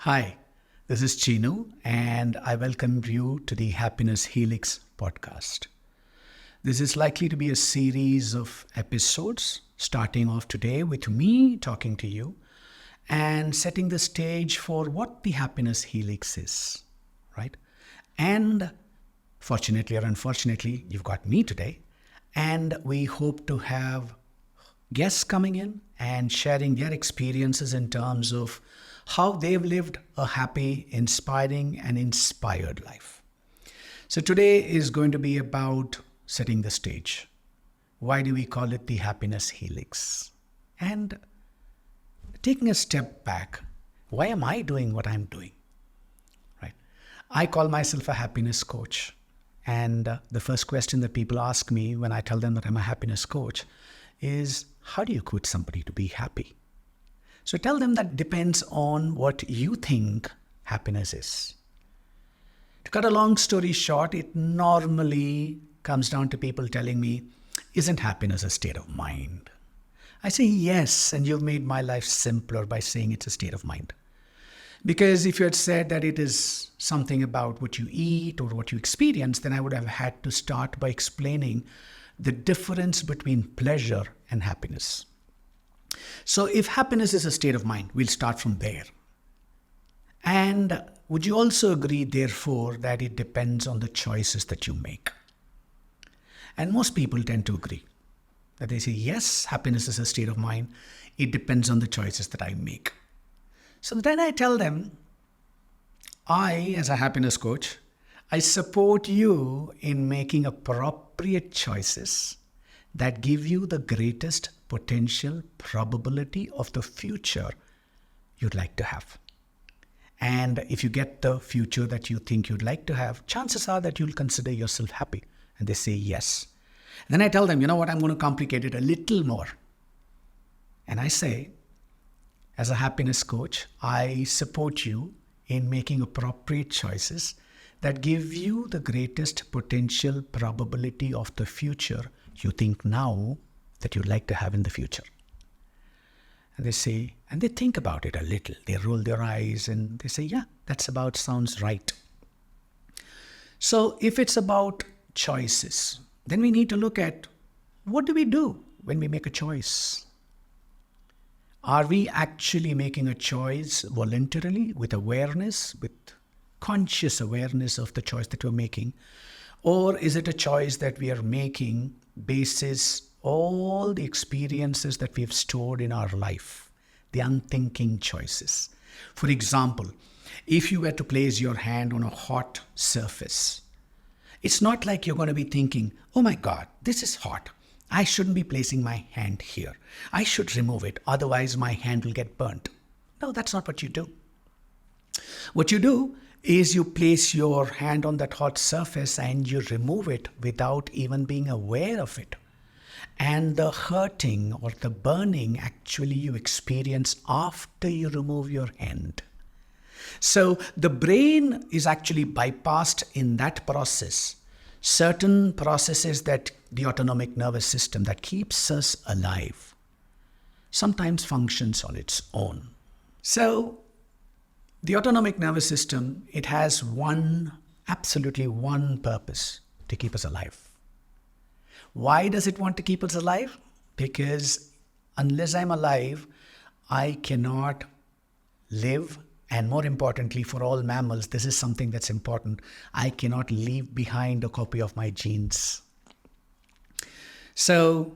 Hi, this is Cheenu, and I welcome you to the HappYness Helix podcast. This is likely to be a series of episodes, starting off today with me talking to you and setting the stage for what the HappYness Helix is, right? And fortunately or unfortunately, you've got me today, and we hope to have guests coming in and sharing their experiences in terms of how they've lived a happy, inspiring, and inspired life. So today is going to be about setting the stage. Why do we call it the HappYness Helix? And taking a step back, why am I doing what I'm doing? Right? I call myself a happiness coach. And the first question that people ask me when I tell them that I'm a happiness coach is, how do you coach somebody to be happy? So tell them that depends on what you think happiness is. To cut a long story short, it normally comes down to people telling me, isn't happiness a state of mind? I say yes, and you've made my life simpler by saying it's a state of mind. Because if you had said that it is something about what you eat or what you experience, then I would have had to start by explaining the difference between pleasure and happiness. So if happiness is a state of mind, we'll start from there. And would you also agree, therefore, that it depends on the choices that you make? And most people tend to agree that they say, yes, happiness is a state of mind. It depends on the choices that I make. So then I tell them, I, as a happiness coach, I support you in making appropriate choices that give you the greatest potential probability of the future you'd like to have. And if you get the future that you think you'd like to have, chances are that you'll consider yourself happy. And they say yes. Then I tell them, you know what, I'm going to complicate it a little more. And I say, as a happiness coach, I support you in making appropriate choices that give you the greatest potential probability of the future you think now that you'd like to have in the future. And they say, and they think about it a little. They roll their eyes and they say, yeah, sounds right. So if it's about choices, then we need to look at, what do we do when we make a choice? Are we actually making a choice voluntarily with awareness, with conscious awareness of the choice that we're making? Or is it a choice that we are making basis all the experiences that we've stored in our life, the unthinking choices? For example, if you were to place your hand on a hot surface, it's not like you're going to be thinking, oh my God, this is hot. I shouldn't be placing my hand here. I should remove it, otherwise my hand will get burnt. No, that's not what you do. What you do is you place your hand on that hot surface and you remove it without even being aware of it. And the hurting or the burning actually you experience after you remove your hand. So the brain is actually bypassed in that process. Certain processes that the autonomic nervous system that keeps us alive sometimes functions on its own. So the autonomic nervous system, it has absolutely one purpose: to keep us alive. Why does it want to keep us alive? Because unless I'm alive, I cannot live. And more importantly, for all mammals, this is something that's important. I cannot leave behind a copy of my genes. So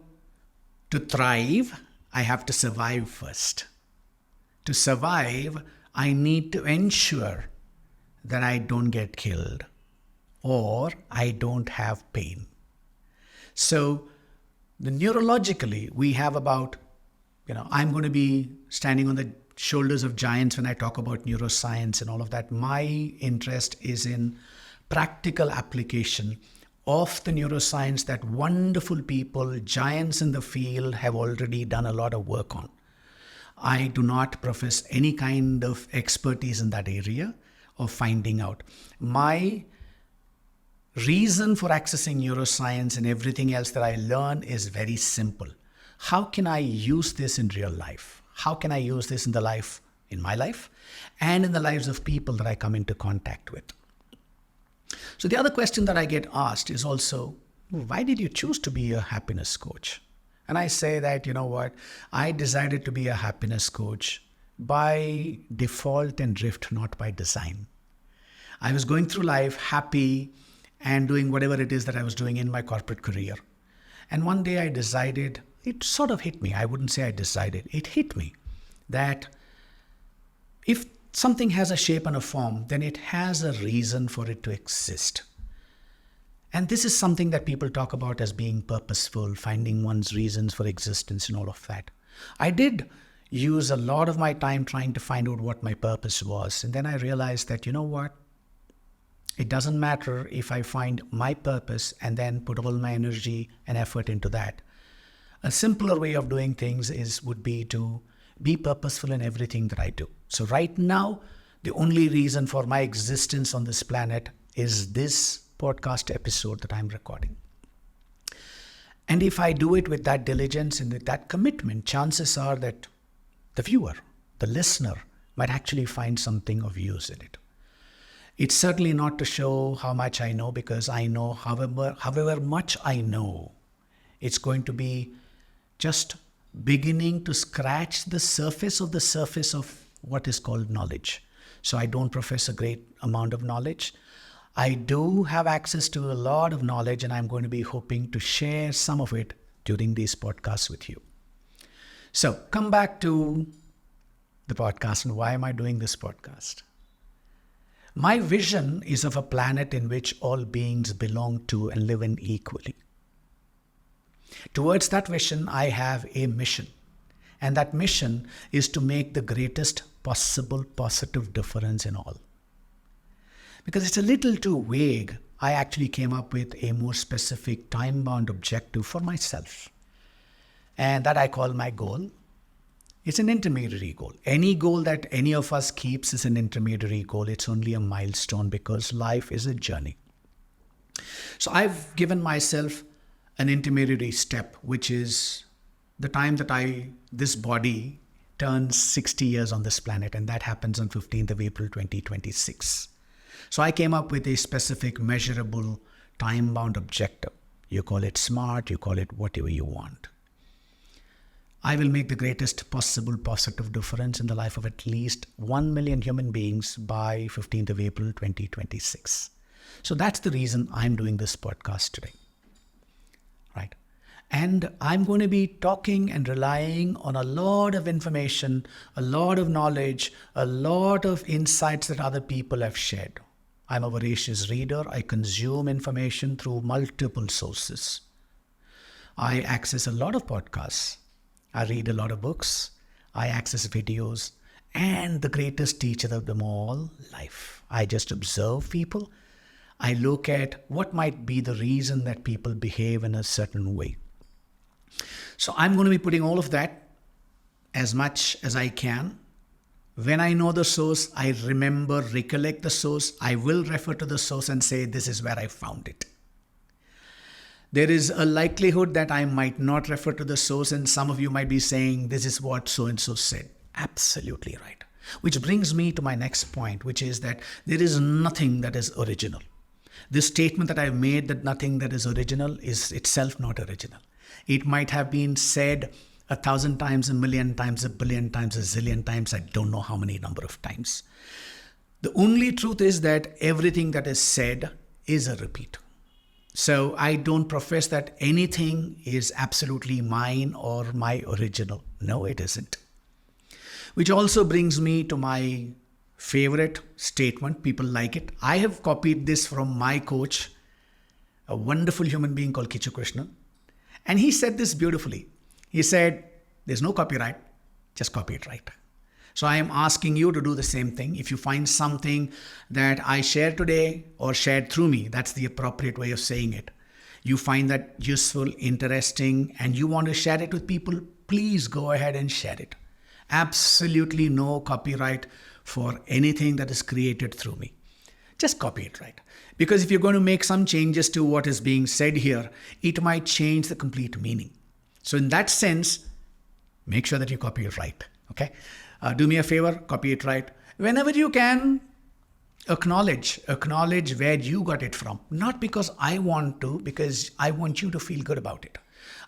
to thrive, I have to survive first. To survive, I need to ensure that I don't get killed or I don't have pain. So neurologically, we have about, I'm going to be standing on the shoulders of giants when I talk about neuroscience and all of that. My interest is in practical application of the neuroscience that wonderful people, giants in the field, have already done a lot of work on. I do not profess any kind of expertise in that area of finding out. My reason for accessing neuroscience and everything else that I learn is very simple. How can I use this in real life? How can I use this in the life in my life and in the lives of people that I come into contact with. So the other question that I get asked is also, why did you choose to be a happiness coach? And I say that, you know what, I decided to be a happiness coach by default and drift, not by design. I was going through life happy and doing whatever it is that I was doing in my corporate career. And one day I decided, it sort of hit me. I wouldn't say I decided. It hit me that if something has a shape and a form, then it has a reason for it to exist. And this is something that people talk about as being purposeful, finding one's reasons for existence and all of that. I did use a lot of my time trying to find out what my purpose was. And then I realized that, you know what? It doesn't matter if I find my purpose and then put all my energy and effort into that. A simpler way of doing things would be to be purposeful in everything that I do. So right now, the only reason for my existence on this planet is this podcast episode that I'm recording. And if I do it with that diligence and with that commitment, chances are that the viewer, the listener, might actually find something of use in it. It's certainly not to show how much I know, because I know however much I know, it's going to be just beginning to scratch the surface of what is called knowledge. So I don't profess a great amount of knowledge. I do have access to a lot of knowledge, and I'm going to be hoping to share some of it during these podcasts with you. So come back to the podcast, and why am I doing this podcast? My vision is of a planet in which all beings belong to and live in equally. Towards that vision, I have a mission. And that mission is to make the greatest possible positive difference in all. Because it's a little too vague, I actually came up with a more specific time-bound objective for myself. And that I call my goal. It's an intermediary goal. Any goal that any of us keeps is an intermediary goal. It's only a milestone, because life is a journey. So I've given myself an intermediary step, which is the time that this body turns 60 years on this planet, and that happens on 15th of April 2026. So I came up with a specific, measurable, time-bound objective. You call it SMART, you call it whatever you want. I will make the greatest possible positive difference in the life of at least 1 million human beings by 15th of April 2026. So that's the reason I'm doing this podcast today. Right? And I'm going to be talking and relying on a lot of information, a lot of knowledge, a lot of insights that other people have shared. I'm a voracious reader. I consume information through multiple sources. I access a lot of podcasts. I read a lot of books. I access videos. And the greatest teacher of them all, life. I just observe people. I look at what might be the reason that people behave in a certain way. So I'm going to be putting all of that as much as I can. When I know the source, I recollect the source. I will refer to the source and say, this is where I found it. There is a likelihood that I might not refer to the source, and some of you might be saying, this is what so-and-so said. Absolutely right. Which brings me to my next point, which is that there is nothing that is original. This statement that I've made, that nothing that is original, is itself not original. It might have been said 1,000 times, 1,000,000 times, 1,000,000,000 times, 1,000,000,000 times. I don't know how many number of times. The only truth is that everything that is said is a repeat. So I don't profess that anything is absolutely mine or my original. No, it isn't. Which also brings me to my favorite statement. People like it. I have copied this from my coach, a wonderful human being called Kichu Krishna. And he said this beautifully. He said, there's no copyright, just copy it right. So I am asking you to do the same thing. If you find something that I shared today or shared through me, that's the appropriate way of saying it. You find that useful, interesting, and you want to share it with people, please go ahead and share it. Absolutely no copyright for anything that is created through me. Just copy it right. Because if you're going to make some changes to what is being said here, it might change the complete meaning. So in that sense, make sure that you copy it right. Okay? Do me a favor, copy it right. Whenever you can, acknowledge where you got it from. Not because I want to, because I want you to feel good about it.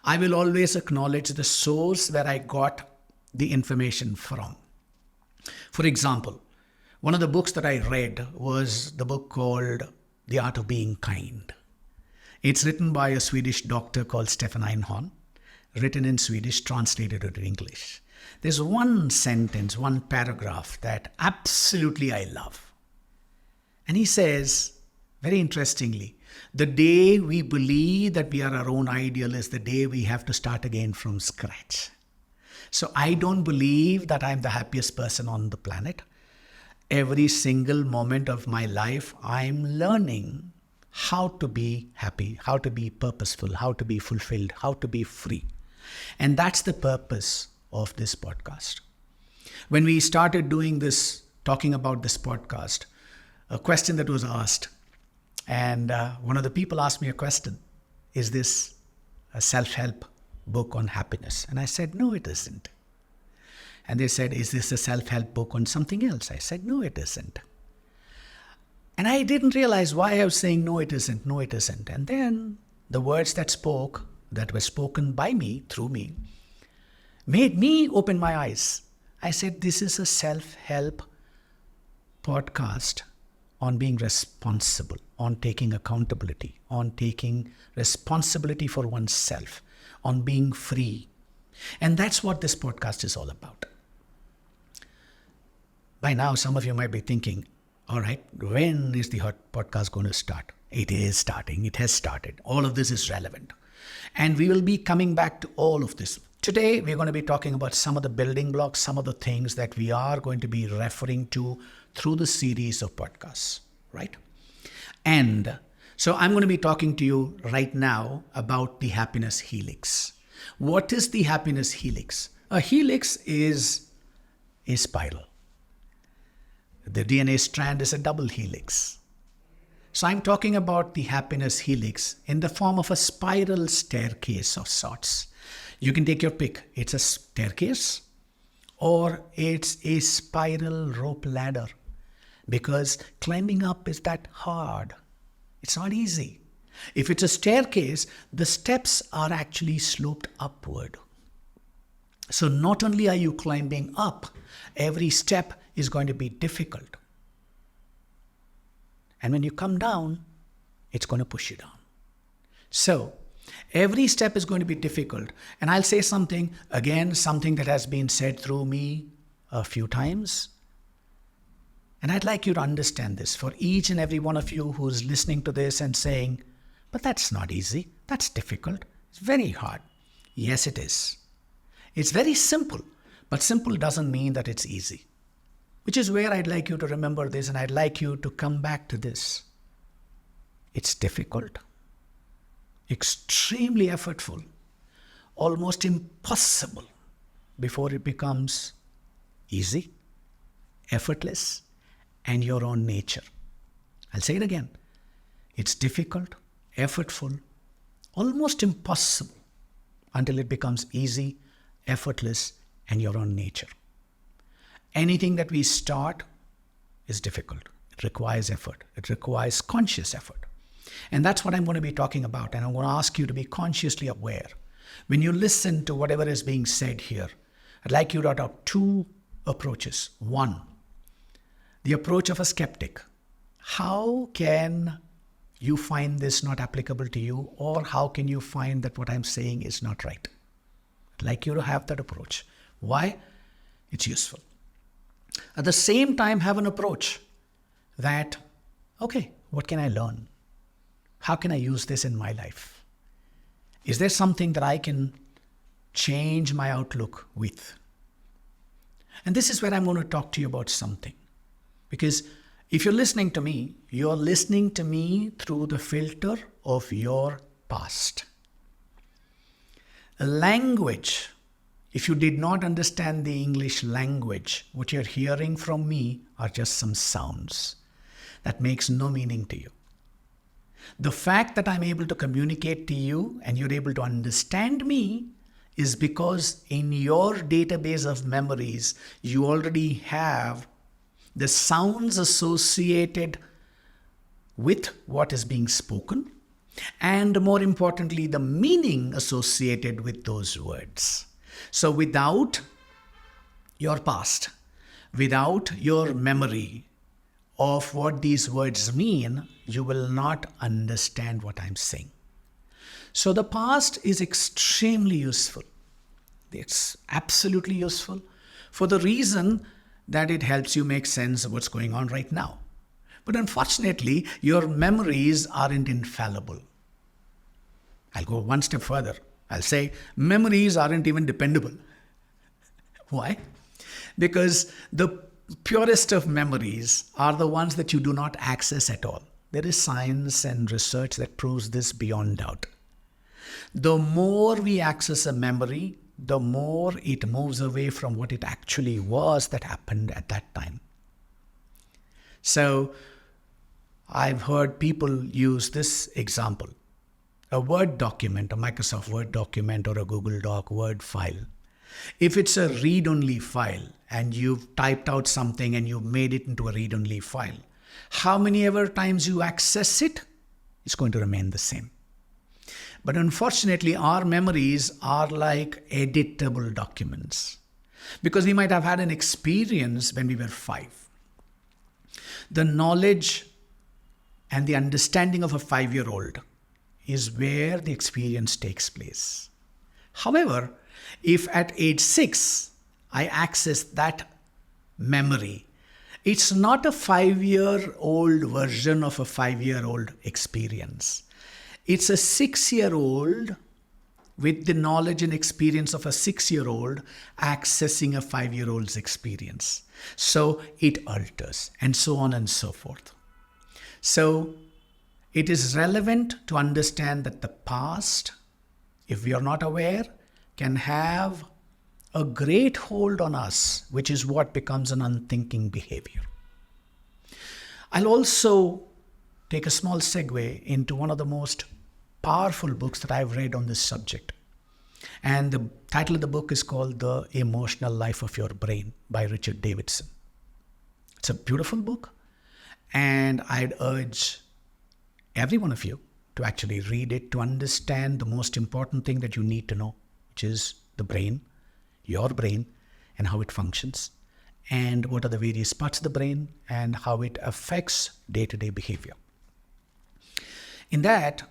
I will always acknowledge the source where I got the information from. For example, one of the books that I read was the book called The Art of Being Kind. It's written by a Swedish doctor called Stefan Einhorn, written in Swedish, translated into English. There's one sentence, one paragraph that absolutely I love. And he says, very interestingly, the day we believe that we are our own ideal is the day we have to start again from scratch. So I don't believe that I'm the happiest person on the planet. Every single moment of my life, I'm learning how to be happy, how to be purposeful, how to be fulfilled, how to be free. And that's the purpose of this podcast. When we started doing this, talking about this podcast, a question that was asked, and one of the people asked me a question, is this a self-help book on happiness? And I said, no, it isn't. And they said, is this a self-help book on something else? I said, no, it isn't. And I didn't realize why I was saying, no, it isn't, no, it isn't. And then the words that were spoken by me, through me, made me open my eyes. I said, this is a self-help podcast on being responsible, on taking accountability, on taking responsibility for oneself, on being free. And that's what this podcast is all about. By now, some of you might be thinking, all right, when is the hot podcast going to start? It is starting. It has started. All of this is relevant. And we will be coming back to all of this. Today, we're going to be talking about some of the building blocks, some of the things that we are going to be referring to through the series of podcasts, right? And so I'm going to be talking to you right now about the HappYness Helix. What is the HappYness Helix? A helix is a spiral. The DNA strand is a double helix. So I'm talking about the HappYness Helix in the form of a spiral staircase of sorts. You can take your pick. It's a staircase or it's a spiral rope ladder, because climbing up is that hard. It's not easy. If it's a staircase, the steps are actually sloped upward. So not only are you climbing up, every step is going to be difficult. And when you come down, it's going to push you down. So every step is going to be difficult. And I'll say something, again, something that has been said through me a few times. And I'd like you to understand this for each and every one of you who's listening to this and saying, but that's not easy. That's difficult. It's very hard. Yes, it is. It's very simple, but simple doesn't mean that it's easy. Which is where I'd like you to remember this, and I'd like you to come back to this. It's difficult, extremely effortful, almost impossible before it becomes easy, effortless, and your own nature. I'll say it again. It's difficult, effortful, almost impossible until it becomes easy, effortless, and your own nature. Anything that we start is difficult. It requires effort. It requires conscious effort. And that's what I'm going to be talking about. And I'm going to ask you to be consciously aware. When you listen to whatever is being said here, I'd like you to adopt two approaches. One, the approach of a skeptic. How can you find this not applicable to you? Or how can you find that what I'm saying is not right? I'd like you to have that approach. Why? It's useful. At the same time, have an approach that, okay, what can I learn? How can I use this in my life? Is there something that I can change my outlook with? And this is where I'm going to talk to you about something. Because if you're listening to me, you're listening to me through the filter of your past. Language. If you did not understand the English language, what you're hearing from me are just some sounds that makes no meaning to you. The fact that I'm able to communicate to you and you're able to understand me is because in your database of memories, you already have the sounds associated with what is being spoken, and more importantly, the meaning associated with those words. So without your past, without your memory of what these words mean, you will not understand what I'm saying. So the past is extremely useful. It's absolutely useful for the reason that it helps you make sense of what's going on right now. But unfortunately, your memories aren't infallible. I'll go one step further. I'll say memories aren't even dependable. Why? Because the purest of memories are the ones that you do not access at all. There is science and research that proves this beyond doubt. The more we access a memory, the more it moves away from what it actually was that happened at that time. So I've heard people use this example. A Word document, a Microsoft Word document or a Google Doc Word file. If it's a read-only file and you've typed out something and you've made it into a read-only file, how many ever times you access it, it's going to remain the same. But unfortunately, our memories are like editable documents because we might have had an experience when we were 5. The knowledge and the understanding of a 5-year-old is where the experience takes place. However, if at age 6, I access that memory, it's not a 5-year-old version of a 5-year-old experience. It's a 6-year-old with the knowledge and experience of a 6-year-old accessing a 5-year-old's experience. So it alters, and so on and so forth. So it is relevant to understand that the past, if we are not aware, can have a great hold on us, which is what becomes an unthinking behavior. I'll also take a small segue into one of the most powerful books that I've read on this subject. And the title of the book is called The Emotional Life of Your Brain by Richard Davidson. It's a beautiful book, and I'd urge every one of you to actually read it to understand the most important thing that you need to know, which is the brain, your brain, and how it functions, and what are the various parts of the brain and how it affects day-to-day behavior. In that,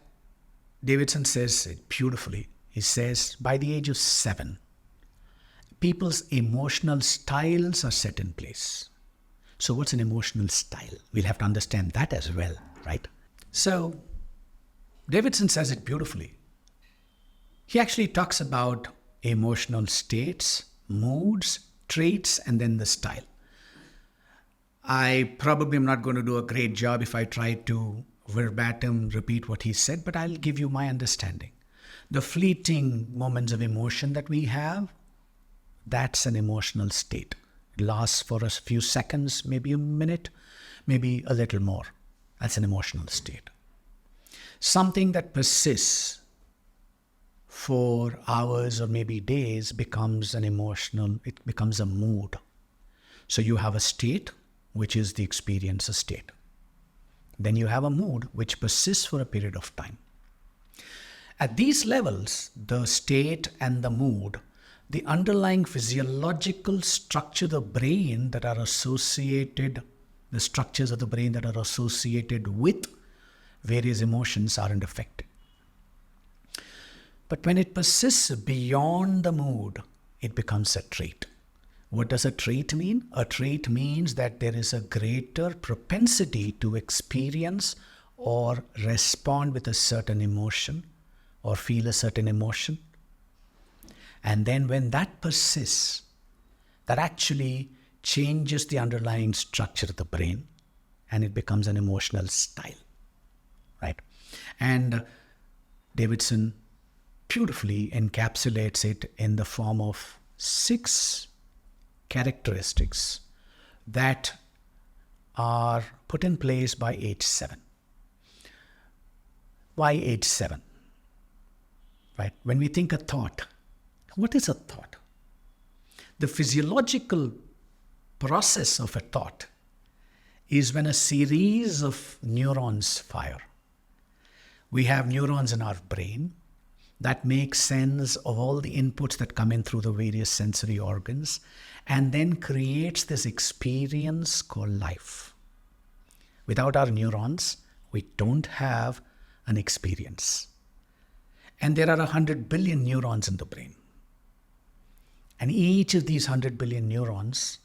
Davidson says it beautifully. He says, by the age of 7, people's emotional styles are set in place. So what's an emotional style? We'll have to understand that as well, right? So Davidson says it beautifully. He actually talks about emotional states, moods, traits, and then the style. I probably am not going to do a great job if I try to verbatim repeat what he said, but I'll give you my understanding. The fleeting moments of emotion that we have, that's an emotional state. It lasts for a few seconds, maybe a minute, maybe a little more. That's an emotional state. Something that persists for hours or maybe days becomes it becomes a mood. So you have a state, which is the experience state. Then you have a mood which persists for a period of time. At these levels, the state and the mood, the underlying physiological structure of the brain that are associated, the structures of the brain that are associated with various emotions aren't affected. But when it persists beyond the mood, it becomes a trait. What does a trait mean? A trait means that there is a greater propensity to experience or respond with a certain emotion or feel a certain emotion. And then when that persists, that actually changes the underlying structure of the brain and it becomes an emotional style, right? And Davidson beautifully encapsulates it in the form of 6 characteristics that are put in place by age 7. Why age 7? Right? When we think a thought, What is a thought? The physiological process of a thought is when a series of neurons fire. We have neurons in our brain that make sense of all the inputs that come in through the various sensory organs and then creates this experience called life. Without our neurons, we don't have an experience. And there are 100 billion neurons in the brain. And each of these 100 billion neurons,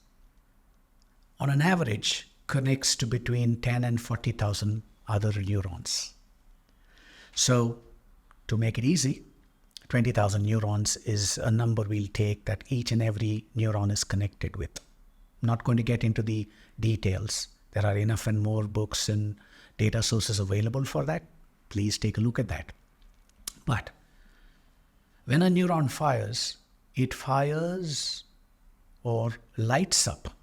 on an average, connects to between 10 and 40,000 other neurons. So, to make it easy, 20,000 neurons is a number we'll take that each and every neuron is connected with. I'm not going to get into the details. There are enough and more books and data sources available for that. Please take a look at that. But when a neuron fires, it fires or lights up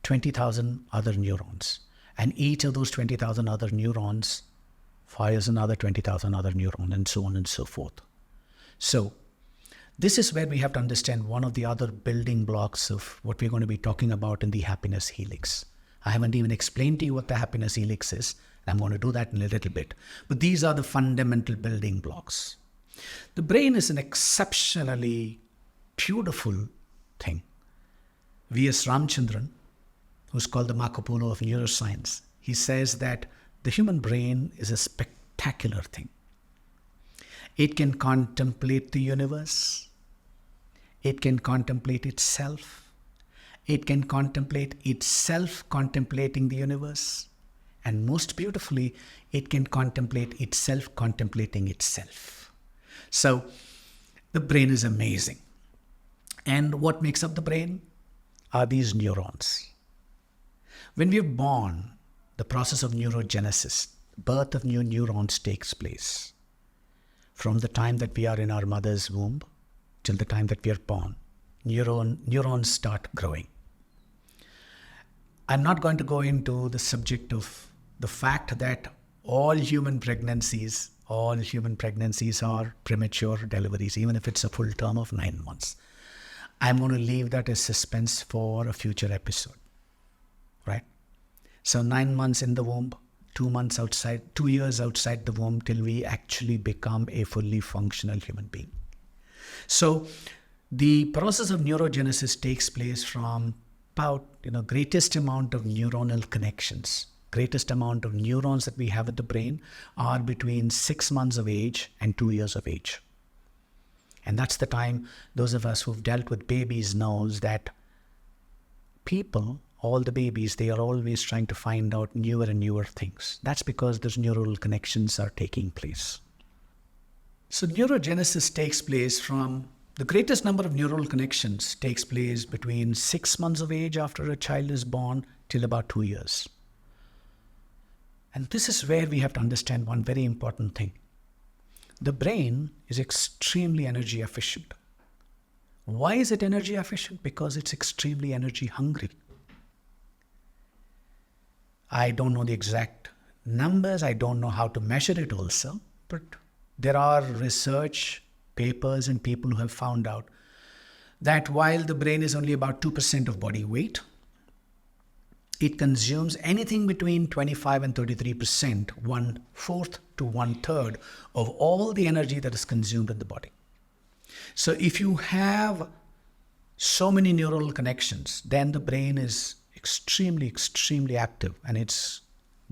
20,000 other neurons. And each of those 20,000 other neurons fires another 20,000 other neurons, and so on and so forth. So this is where we have to understand one of the other building blocks of what we're going to be talking about in the HappYness Helix. I haven't even explained to you what the HappYness Helix is. I'm going to do that in a little bit. But these are the fundamental building blocks. The brain is an exceptionally beautiful thing. V.S. Ramchandran, who's called the Marco Polo of neuroscience, he says that the human brain is a spectacular thing. It can contemplate the universe. It can contemplate itself. It can contemplate itself contemplating the universe. And most beautifully, it can contemplate itself contemplating itself. So the brain is amazing. And what makes up the brain are these neurons. When we are born, the process of neurogenesis, birth of new neurons takes place. From the time that we are in our mother's womb till the time that we are born, neurons start growing. I'm not going to go into the subject of the fact that all human pregnancies are premature deliveries, even if it's a full term of 9 months. I'm going to leave that as suspense for a future episode, right? So 9 months in the womb, 2 months outside, 2 years outside the womb till we actually become a fully functional human being. So the process of neurogenesis takes place from about, greatest amount of neuronal connections, greatest amount of neurons that we have at the brain are between 6 months of age and 2 years of age. And that's the time those of us who've dealt with babies knows that people, all the babies, they are always trying to find out newer and newer things. That's because those neural connections are taking place. So neurogenesis takes place from the greatest number of neural connections takes place between 6 months of age after a child is born till about 2 years. And this is where we have to understand one very important thing. The brain is extremely energy efficient. Why is it energy efficient? Because it's extremely energy hungry. I don't know the exact numbers. I don't know how to measure it also. But there are research papers and people who have found out that while the brain is only about 2% of body weight, it consumes anything between 25 and 33%, 1/4 to 1/3 of all the energy that is consumed in the body. So if you have so many neural connections, then the brain is extremely, extremely active and it's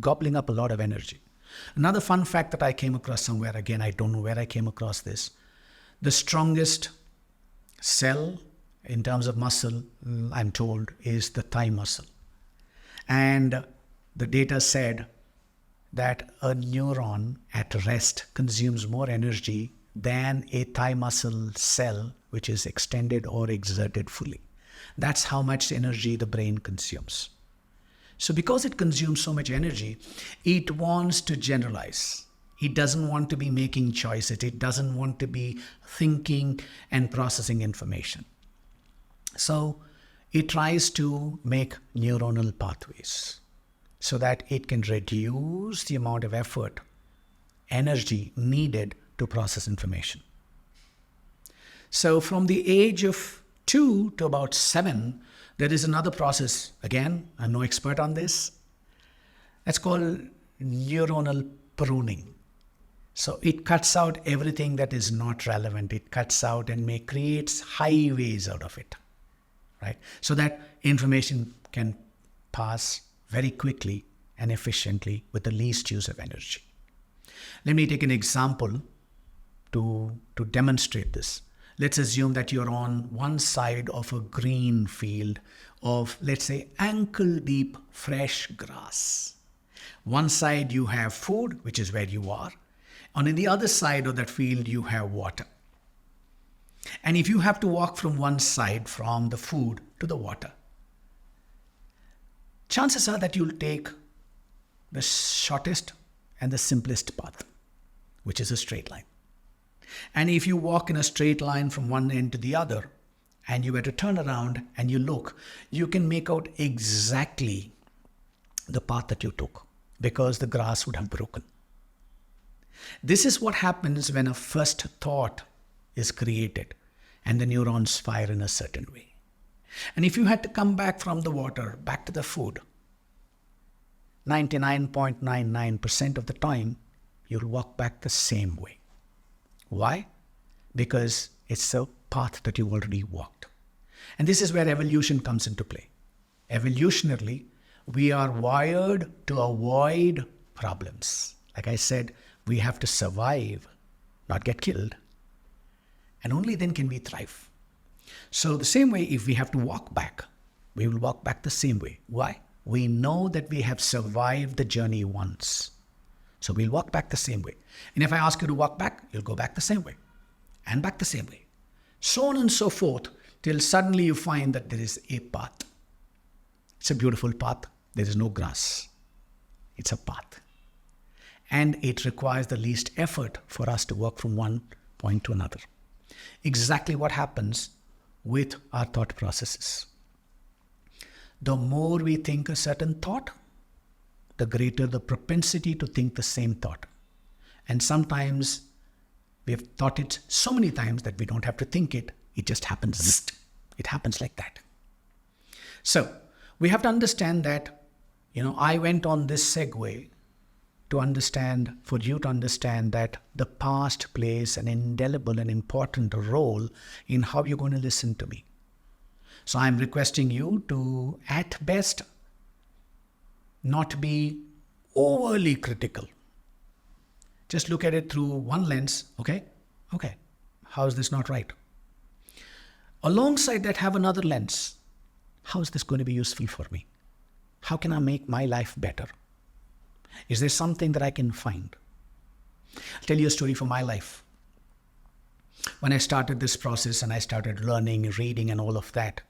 gobbling up a lot of energy. Another fun fact that I came across somewhere, again, I don't know where I came across this. The strongest cell in terms of muscle, I'm told, is the thigh muscle. And the data said that a neuron at rest consumes more energy than a thigh muscle cell which is extended or exerted fully. That's how much energy the brain consumes. So because it consumes so much energy, it wants to generalize. It doesn't want to be making choices. It doesn't want to be thinking and processing information. So it tries to make neuronal pathways so that it can reduce the amount of effort, energy needed to process information. So from the age of 2 to about 7, there is another process. Again, I'm no expert on this. It's called neuronal pruning. So it cuts out everything that is not relevant. It cuts out and creates highways out of it, right? So that information can pass very quickly and efficiently with the least use of energy. Let me take an example to demonstrate this. Let's assume that you're on one side of a green field of, let's say, ankle-deep fresh grass. One side you have food, which is where you are. And on the other side of that field, you have water. And if you have to walk from one side, from the food to the water, chances are that you'll take the shortest and the simplest path, which is a straight line. And if you walk in a straight line from one end to the other, and you were to turn around and you look, you can make out exactly the path that you took, because the grass would have broken. This is what happens when a first thought is created and the neurons fire in a certain way. And if you had to come back from the water, back to the food, 99.99% of the time, you'll walk back the same way. Why? Because it's a path that you already walked. And this is where evolution comes into play. Evolutionarily, we are wired to avoid problems. Like I said, we have to survive, not get killed. And only then can we thrive. So the same way, if we have to walk back, we will walk back the same way. Why? We know that we have survived the journey once. So we'll walk back the same way. And if I ask you to walk back, you'll go back the same way. And back the same way. So on and so forth, till suddenly you find that there is a path. It's a beautiful path. There is no grass. It's a path. And it requires the least effort for us to walk from one point to another. Exactly what happens with our thought processes. The more we think a certain thought, the greater the propensity to think the same thought. And sometimes we have thought it so many times that we don't have to think it. It just happens. It happens like that. So we have to understand that, I went on this segue for you to understand that the past plays an indelible and important role in how you're going to listen to me. So I'm requesting you to, at best, not be overly critical. Just look at it through one lens. Okay, how is this not right? Alongside that, have another lens. How is this going to be useful for me? How can I make my life better? Is there something that I can find? I'll tell you a story from my life. When I started this process and I started learning, reading and all of that,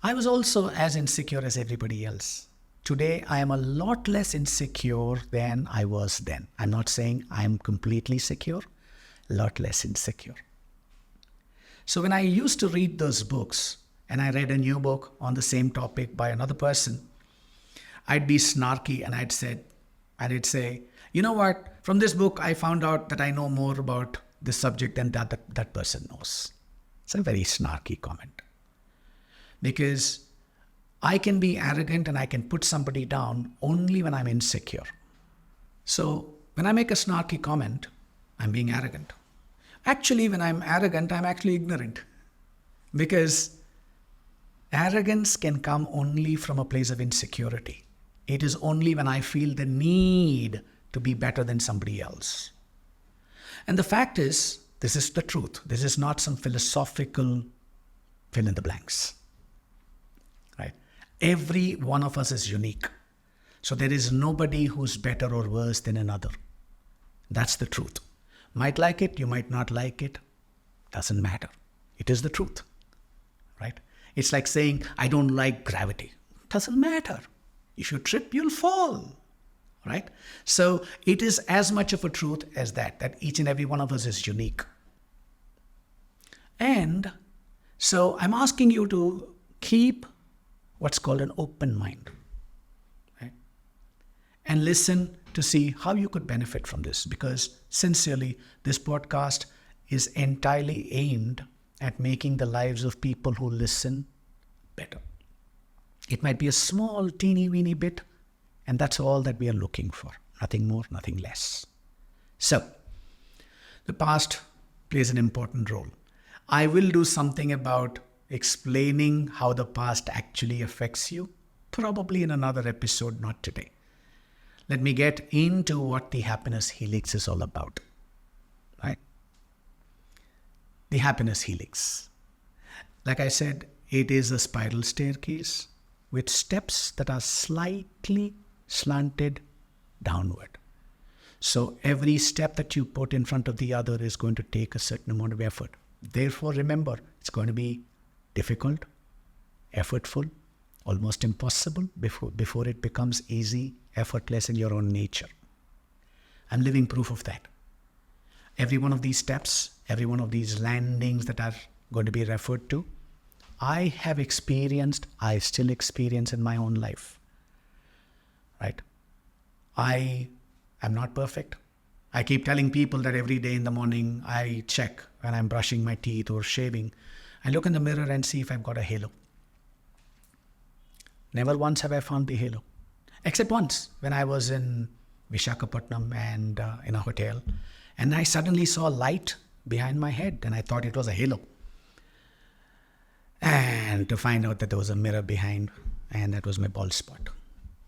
I was also as insecure as everybody else. Today, I am a lot less insecure than I was then. I'm not saying I'm completely secure, a lot less insecure. So when I used to read those books, and I read a new book on the same topic by another person, I'd be snarky and I'd say, you know what? From this book, I found out that I know more about this subject than that person knows. It's a very snarky comment. Because I can be arrogant and I can put somebody down only when I'm insecure. So when I make a snarky comment, I'm being arrogant. Actually, when I'm arrogant, I'm actually ignorant. Because arrogance can come only from a place of insecurity. It is only when I feel the need to be better than somebody else. And the fact is, this is the truth. This is not some philosophical fill in the blanks. Right? Every one of us is unique. So there is nobody who's better or worse than another. That's the truth. Might like it, you might not like it. Doesn't matter. It is the truth. Right? It's like saying, I don't like gravity. Doesn't matter. If you trip, you'll fall. Right? So it is as much of a truth as that each and every one of us is unique. And so I'm asking you to keep what's called an open mind. Right? And listen to see how you could benefit from this. Because sincerely, this podcast is entirely aimed at making the lives of people who listen better. It might be a small, teeny-weeny bit, and that's all that we are looking for. Nothing more, nothing less. So, the past plays an important role. I will do something about explaining how the past actually affects you, probably in another episode, not today. Let me get into what the HappYness Helix is all about. Right? The HappYness Helix. Like I said, it is a spiral staircase with steps that are slightly slanted downward. So every step that you put in front of the other is going to take a certain amount of effort. Therefore, remember, it's going to be difficult, effortful, almost impossible before it becomes easy, effortless in your own nature. I'm living proof of that. Every one of these steps, every one of these landings that are going to be referred to, I have experienced, I still experience in my own life. Right? I am not perfect. I keep telling people that every day in the morning I check when I'm brushing my teeth or shaving. I look in the mirror and see if I've got a halo. Never once have I found the halo. Except once when I was in Visakhapatnam and in a hotel. And I suddenly saw a light behind my head and I thought it was a halo. And to find out that there was a mirror behind, and that was my bald spot.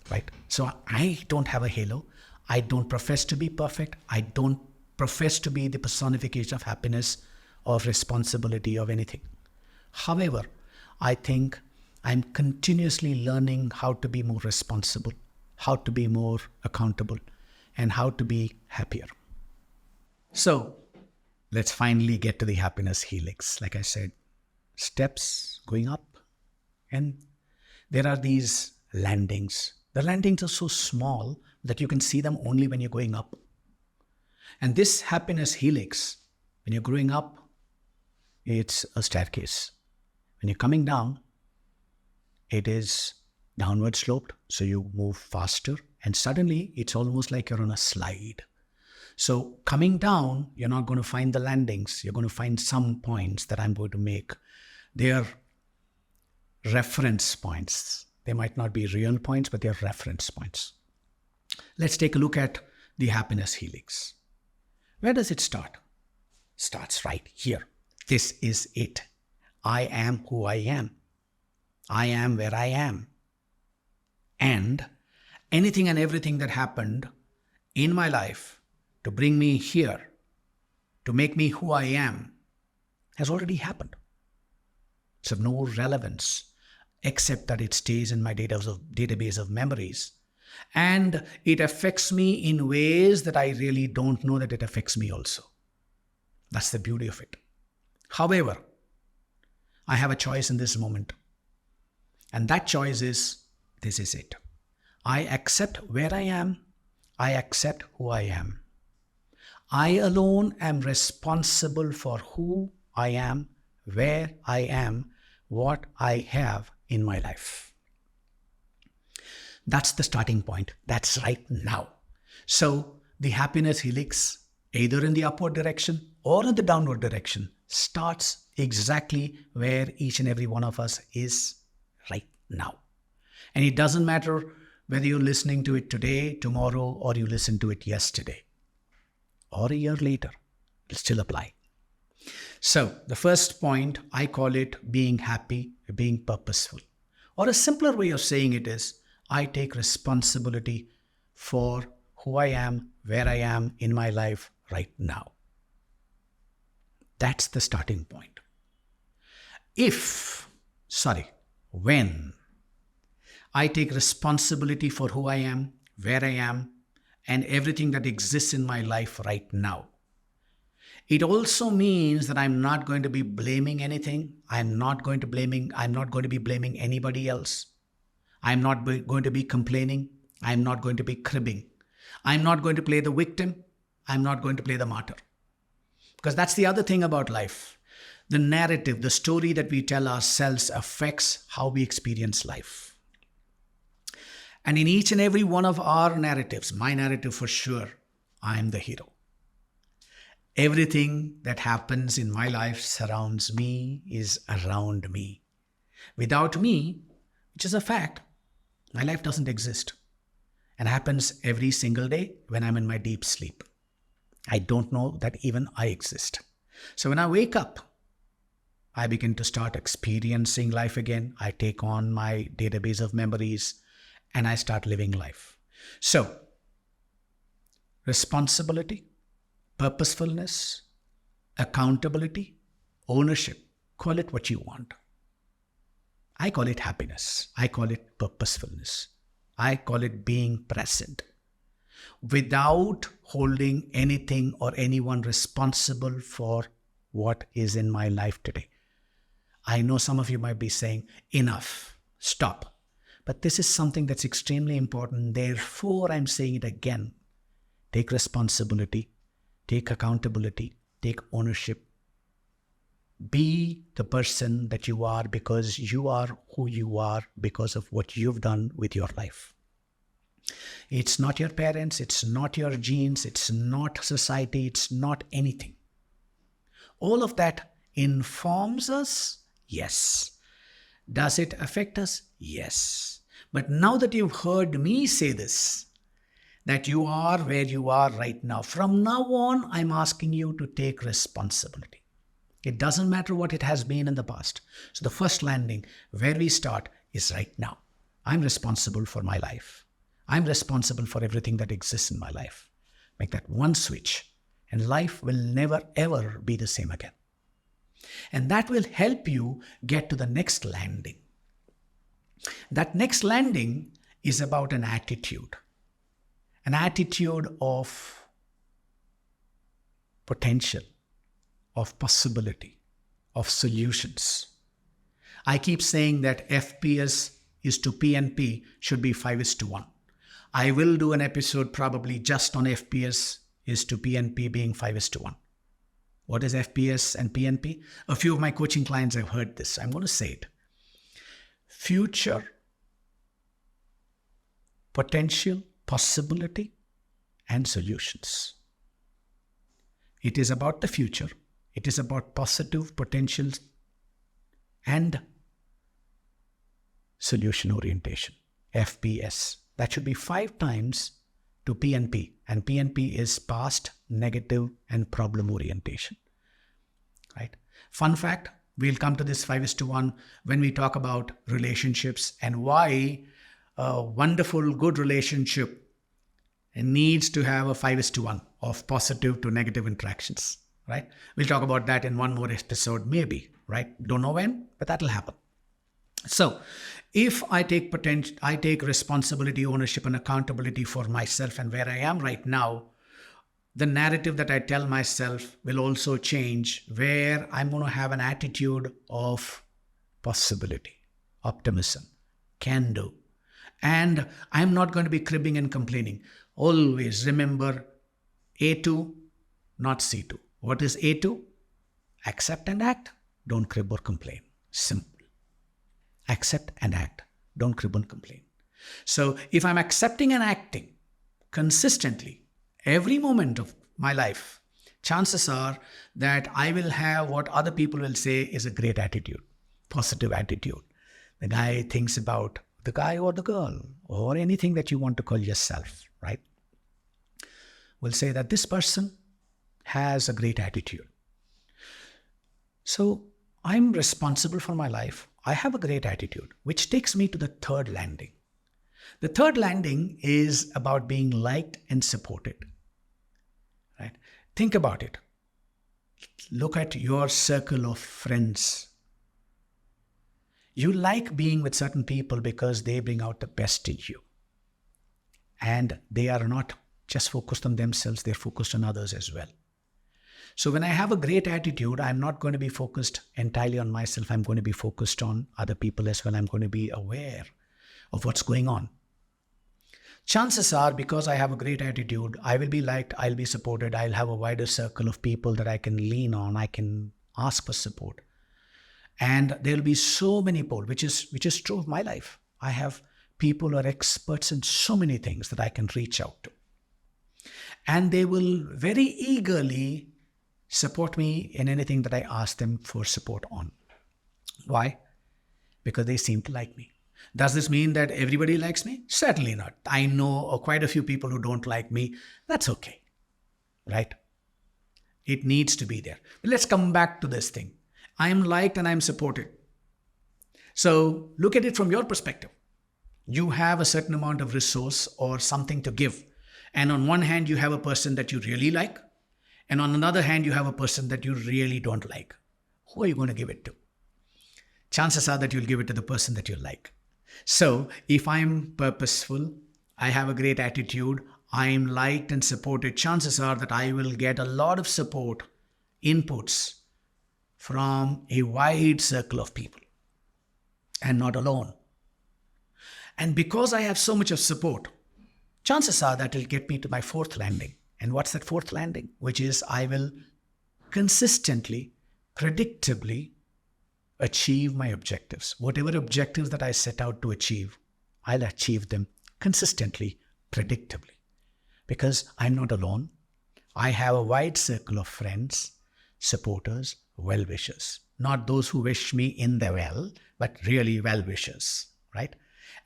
Right? So I don't have a halo. I don't profess to be perfect. I don't profess to be the personification of happiness or responsibility of anything. However, I think I'm continuously learning how to be more responsible, how to be more accountable, and how to be happier. So let's finally get to the HappYness Helix. Like I said, steps going up, and there are these landings. The landings are so small that you can see them only when you're going up. And this HappYness Helix, when you're growing up, it's a staircase. When you're coming down, it is downward sloped, so you move faster, and suddenly it's almost like you're on a slide. So coming down, you're not going to find the landings. You're going to find some points that I'm going to make. They are reference points. They might not be real points, but they're reference points. Let's take a look at the HappYness Helix. Where does it start? Starts right here. This is it. I am who I am. I am where I am. And anything and everything that happened in my life to bring me here, to make me who I am, has already happened. It's of no relevance, except that it stays in my database of memories. And it affects me in ways that I really don't know that it affects me also. That's the beauty of it. However, I have a choice in this moment. And that choice is, this is it. I accept where I am. I accept who I am. I alone am responsible for who I am, where I am, what I have in my life. That's the starting point. That's right now. So the HappYness Helix, either in the upward direction or in the downward direction, starts exactly where each and every one of us is right now. And it doesn't matter whether you're listening to it today, tomorrow, or you listened to it yesterday, or a year later. It'll still apply. So the first point, I call it being happy, being purposeful. Or a simpler way of saying it is, I take responsibility for who I am, where I am in my life right now. That's the starting point. When I take responsibility for who I am, where I am, and everything that exists in my life right now, it also means that I'm not going to be blaming anything. I'm not going to be blaming anybody else. I'm not going to be complaining. I'm not going to be cribbing. I'm not going to play the victim. I'm not going to play the martyr. Because that's the other thing about life. The narrative, the story that we tell ourselves affects how we experience life. And in each and every one of our narratives, my narrative for sure, I am the hero. Everything that happens in my life surrounds me, is around me. Without me, which is a fact, my life doesn't exist and happens every single day when I'm in my deep sleep. I don't know that even I exist. So when I wake up, I begin to start experiencing life again. I take on my database of memories and I start living life. So, responsibility, purposefulness, accountability, ownership, call it what you want. I call it happiness. I call it purposefulness. I call it being present without holding anything or anyone responsible for what is in my life today. I know some of you might be saying, enough, stop. But this is something that's extremely important. Therefore, I'm saying it again. Take responsibility, take accountability, take ownership. Be the person that you are because you are who you are because of what you've done with your life. It's not your parents, it's not your genes, it's not society, it's not anything. All of that informs us, yes. Does it affect us? Yes. But now that you've heard me say this, that you are where you are right now, from now on, I'm asking you to take responsibility. It doesn't matter what it has been in the past. So the first landing, where we start, is right now. I'm responsible for my life. I'm responsible for everything that exists in my life. Make that one switch, and life will never ever be the same again. And that will help you get to the next landing. That next landing is about an attitude of potential, of possibility, of solutions. I keep saying that FPS is to PNP should be 5:1. I will do an episode probably just on FPS is to PNP being 5:1. What is FPS and PNP? A few of my coaching clients have heard this. I'm going to say it. Future, potential, possibility, and solutions. It is about the future. It is about positive potentials and solution orientation. FPS. That should be 5 times to PNP. And PNP is past, negative, and problem orientation. Right? Fun fact, we'll come to this 5:1 when we talk about relationships and why a wonderful, good relationship needs to have a 5:1 of positive to negative interactions. Right? We'll talk about that in one more episode, maybe. Right? Don't know when, but that'll happen. So, if I take responsibility, ownership, and accountability for myself and where I am right now, the narrative that I tell myself will also change, where I'm going to have an attitude of possibility, optimism, can do. And I'm not going to be cribbing and complaining. Always remember A2, not C2. What is A2? Accept and act. Don't crib or complain. Simple. Accept and act. Don't crib and complain. So if I'm accepting and acting consistently every moment of my life, chances are that I will have what other people will say is a great attitude, positive attitude. The guy thinks about the guy or the girl or anything that you want to call yourself, right? Will say that this person has a great attitude. So I'm responsible for my life. I have a great attitude, which takes me to the third landing. The third landing is about being liked and supported. Right? Think about it. Look at your circle of friends. You like being with certain people because they bring out the best in you. And they are not just focused on themselves, they're focused on others as well. So when I have a great attitude, I'm not going to be focused entirely on myself. I'm going to be focused on other people as well. I'm going to be aware of what's going on. Chances are, because I have a great attitude, I will be liked, I'll be supported, I'll have a wider circle of people that I can lean on, I can ask for support. And there'll be so many people, which is true of my life. I have people who are experts in so many things that I can reach out to. And they will very eagerly support me in anything that I ask them for support on. Why? Because they seem to like me. Does this mean that everybody likes me? Certainly not. I know quite a few people who don't like me. That's okay, right? It needs to be there. But let's come back to this thing. I am liked and I am supported. So look at it from your perspective. You have a certain amount of resource or something to give. And on one hand, you have a person that you really like. And on another hand, you have a person that you really don't like. Who are you going to give it to? Chances are that you'll give it to the person that you like. So if I'm purposeful, I have a great attitude, I'm liked and supported, chances are that I will get a lot of support, inputs from a wide circle of people and not alone. And because I have so much of support, chances are that it'll get me to my fourth landing. And what's that fourth landing? Which is I will consistently, predictably achieve my objectives. Whatever objectives that I set out to achieve, I'll achieve them consistently, predictably. Because I'm not alone. I have a wide circle of friends, supporters, well-wishers. Not those who wish me in the well, but really well-wishers, right?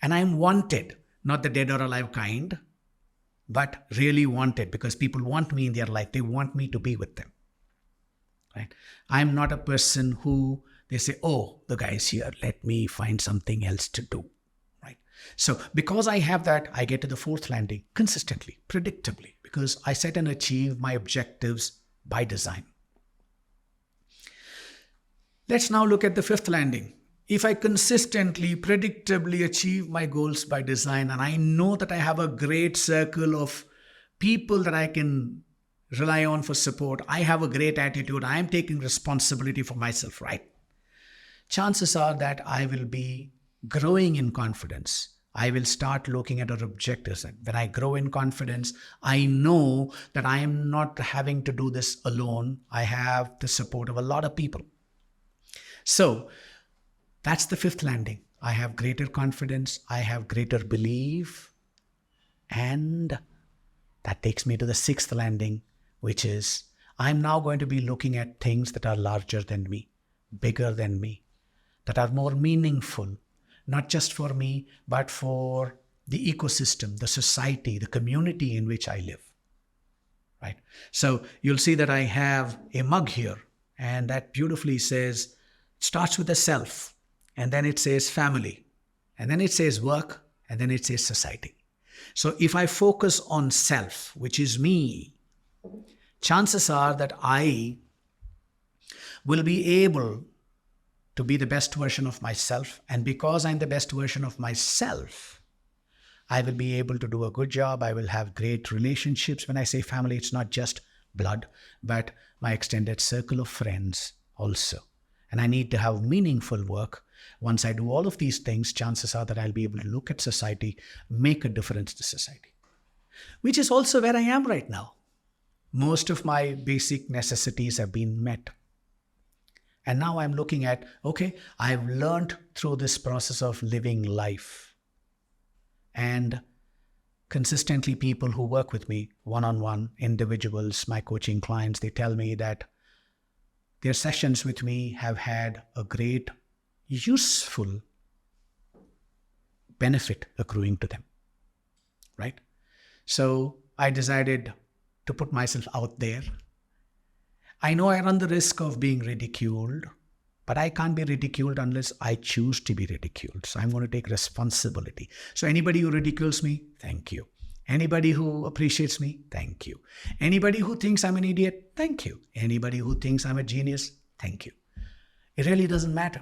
And I'm wanted, not the dead or alive kind, but really wanted, because people want me in their life. They want me to be with them, right? I'm not a person who they say, oh, the guy's here, let me find something else to do, right? So because I have that, I get to the fourth landing consistently, predictably, because I set and achieve my objectives by design. Let's now look at the fifth landing. If I consistently, predictably achieve my goals by design, and I know that I have a great circle of people that I can rely on for support, I have a great attitude, I am taking responsibility for myself, right? Chances are that I will be growing in confidence. I will start looking at our objectives. And when I grow in confidence, I know that I am not having to do this alone. I have the support of a lot of people. So that's the fifth landing. I have greater confidence. I have greater belief. And that takes me to the sixth landing, which is I'm now going to be looking at things that are larger than me, bigger than me, that are more meaningful, not just for me, but for the ecosystem, the society, the community in which I live, right? So you'll see that I have a mug here, and that beautifully says, it starts with the self, and then it says family, and then it says work, and then it says society. So if I focus on self, which is me, chances are that I will be able to be the best version of myself. And because I'm the best version of myself, I will be able to do a good job. I will have great relationships. When I say family, it's not just blood, but my extended circle of friends also. And I need to have meaningful work. Once I do all of these things, chances are that I'll be able to look at society, make a difference to society, which is also where I am right now. Most of my basic necessities have been met. And now I'm looking at, okay, I've learned through this process of living life. And consistently people who work with me, one-on-one, individuals, my coaching clients, they tell me that their sessions with me have had a great, useful benefit accruing to them, right? So I decided to put myself out there. I know I run the risk of being ridiculed, but I can't be ridiculed unless I choose to be ridiculed. So I'm going to take responsibility. So anybody who ridicules me, thank you. Anybody who appreciates me, thank you. Anybody who thinks I'm an idiot, thank you. Anybody who thinks I'm a genius, thank you. It really doesn't matter.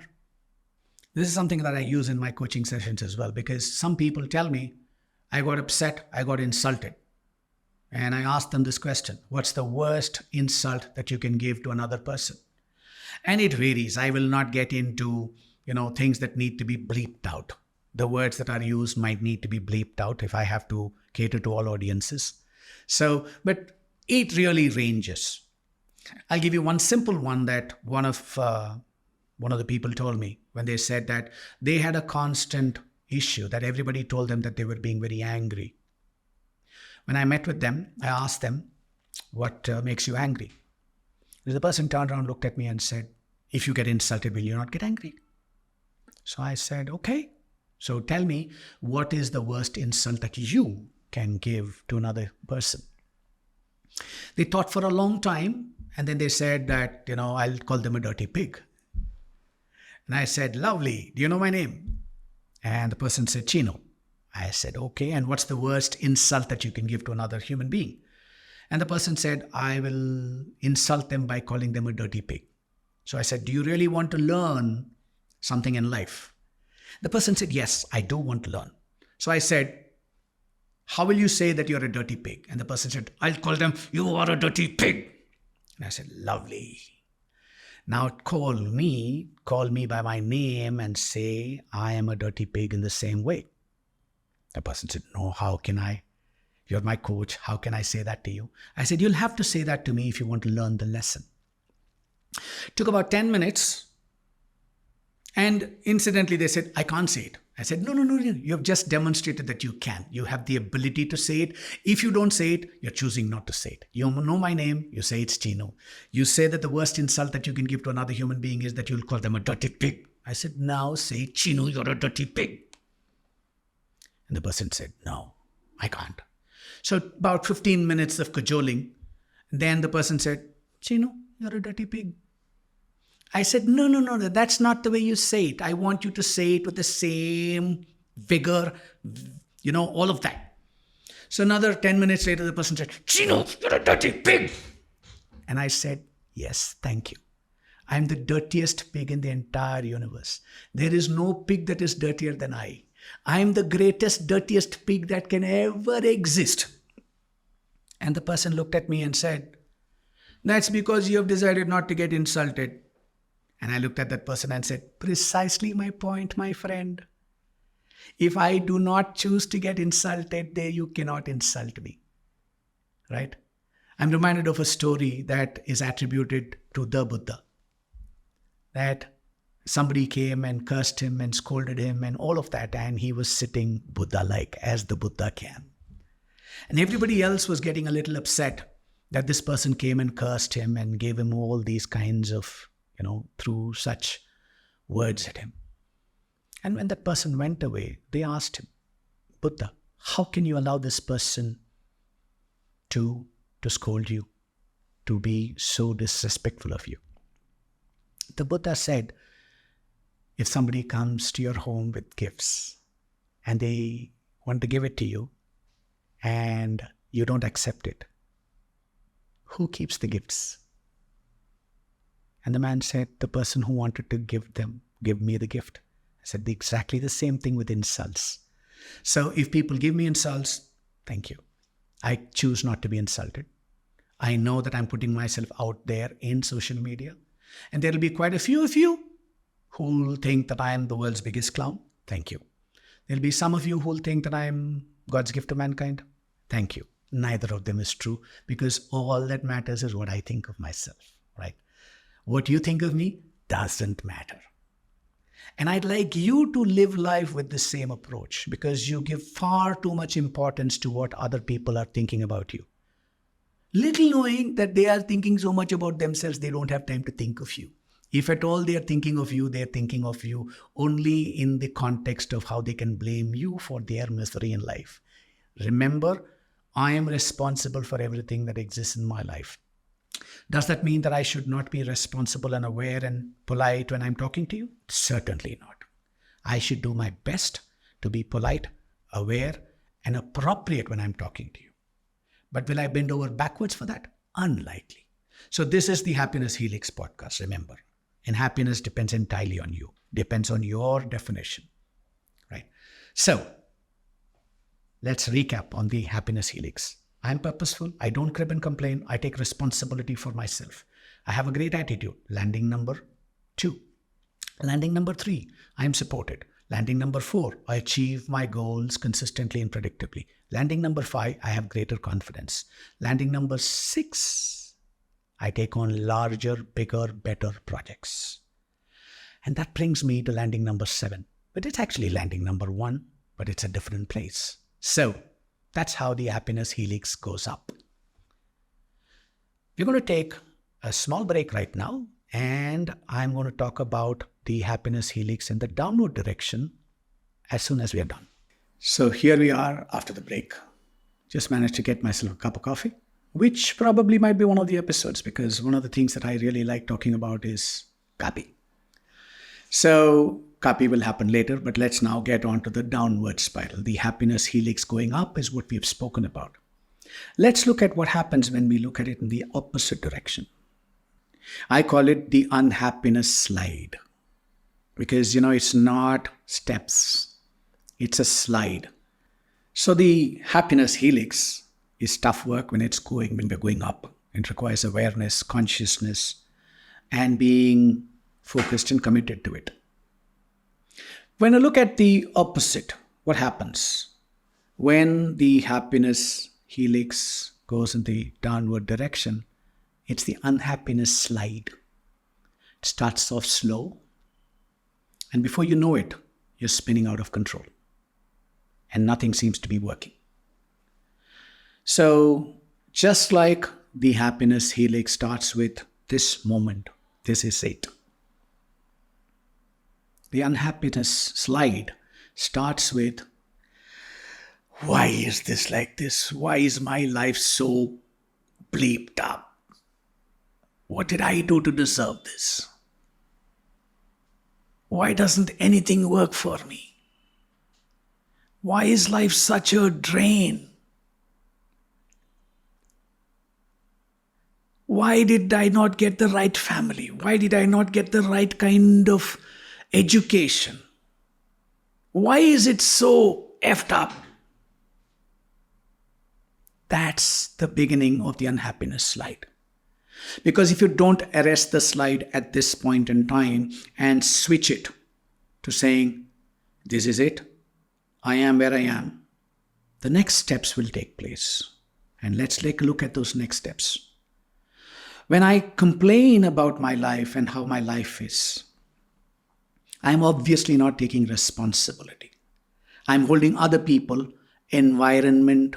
This is something that I use in my coaching sessions as well, because some people tell me, I got upset, I got insulted. And I ask them this question, what's the worst insult that you can give to another person? And it varies. I will not get into, things that need to be bleeped out. The words that are used might need to be bleeped out if I have to cater to all audiences. So, but it really ranges. I'll give you one simple one that one of the people told me when they said that they had a constant issue, that everybody told them that they were being very angry. When I met with them, I asked them, what makes you angry? The person turned around, looked at me and said, if you get insulted, will you not get angry? So I said, okay. So tell me, what is the worst insult that you can give to another person? They thought for a long time, and then they said that, I'll call them a dirty pig. And I said, lovely. Do you know my name? And the person said, Cheenu. I said, okay. And what's the worst insult that you can give to another human being? And the person said, I will insult them by calling them a dirty pig. So I said, do you really want to learn something in life? The person said, yes, I do want to learn. So I said, how will you say that you're a dirty pig? And the person said, I'll call them, you are a dirty pig. And I said, lovely. Now call me by my name and say, I am a dirty pig in the same way. The person said, no, how can I? You're my coach. How can I say that to you? I said, you'll have to say that to me if you want to learn the lesson. Took about 10 minutes. And incidentally, they said, I can't say it. I said, no, you have just demonstrated that you can. You have the ability to say it. If you don't say it, you're choosing not to say it. You know my name, you say it's Cheenu. You say that the worst insult that you can give to another human being is that you'll call them a dirty pig. I said, now say, Cheenu, you're a dirty pig. And the person said, no, I can't. So about 15 minutes of cajoling. Then the person said, Cheenu, you're a dirty pig. I said, no, that's not the way you say it. I want you to say it with the same vigor, all of that. So another 10 minutes later, the person said, Cheenu, you're a dirty pig. And I said, yes, thank you. I'm the dirtiest pig in the entire universe. There is no pig that is dirtier than I. I'm the greatest, dirtiest pig that can ever exist. And the person looked at me and said, that's because you have decided not to get insulted. And I looked at that person and said, precisely my point, my friend. If I do not choose to get insulted, then you cannot insult me. Right? I'm reminded of a story that is attributed to the Buddha. That somebody came and cursed him and scolded him and all of that. And he was sitting Buddha-like, as the Buddha can. And everybody else was getting a little upset that this person came and cursed him and gave him all these kinds of, threw such words at him. And when that person went away, they asked him, Buddha, how can you allow this person to scold you, to be so disrespectful of you? The Buddha said, if somebody comes to your home with gifts and they want to give it to you and you don't accept it, who keeps the gifts? And the man said, the person who wanted to give me the gift. I said, exactly the same thing with insults. So if people give me insults, thank you. I choose not to be insulted. I know that I'm putting myself out there in social media. And there will be quite a few of you who will think that I am the world's biggest clown. Thank you. There will be some of you who will think that I am God's gift to mankind. Thank you. Neither of them is true, because all that matters is what I think of myself, right? What you think of me doesn't matter. And I'd like you to live life with the same approach, because you give far too much importance to what other people are thinking about you. Little knowing that they are thinking so much about themselves, they don't have time to think of you. If at all they are thinking of you, they are thinking of you only in the context of how they can blame you for their misery in life. Remember, I am responsible for everything that exists in my life. Does that mean that I should not be responsible and aware and polite when I'm talking to you? Certainly not. I should do my best to be polite, aware, and appropriate when I'm talking to you. But will I bend over backwards for that? Unlikely. So this is the HappYness Helix podcast, remember. And happiness depends entirely on you. Depends on your definition. Right? So, let's recap on the HappYness Helix. I'm purposeful. I don't crib and complain. I take responsibility for myself. I have a great attitude. Landing number 2. Landing number 3. I'm supported. Landing number 4. I achieve my goals consistently and predictably. Landing number 5. I have greater confidence. Landing number 6. I take on larger, bigger, better projects. And that brings me to landing number 7. But it's actually landing number 1, but it's a different place. So, that's how the HappYness Helix goes up. We're going to take a small break right now, and I'm going to talk about the HappYness Helix in the downward direction as soon as we are done. So here we are after the break. Just managed to get myself a cup of coffee, which probably might be one of the episodes because one of the things that I really like talking about is copy. So copy will happen later, but let's now get on to the downward spiral. The HappYness Helix going up is what we've spoken about. Let's look at what happens when we look at it in the opposite direction. I call it the unhappiness slide because, it's not steps. It's a slide. So the HappYness Helix is tough work when we're going up. It requires awareness, consciousness, and being focused and committed to it. When I look at the opposite, what happens? When the HappYness Helix goes in the downward direction, it's the unhappiness slide. It starts off slow, and before you know it, you're spinning out of control, and nothing seems to be working. So, just like the HappYness Helix starts with this moment, this is it. The unhappiness slide starts with, why is this like this? Why is my life so bleeped up? What did I do to deserve this? Why doesn't anything work for me? Why is life such a drain? Why did I not get the right family? Why did I not get the right kind of education? Why is it so effed up? That's the beginning of the unhappiness slide. Because if you don't arrest the slide at this point in time and switch it to saying, this is it, I am where I am, the next steps will take place. And let's take a look at those next steps. When I complain about my life and how my life is, I'm obviously not taking responsibility. I'm holding other people, environment,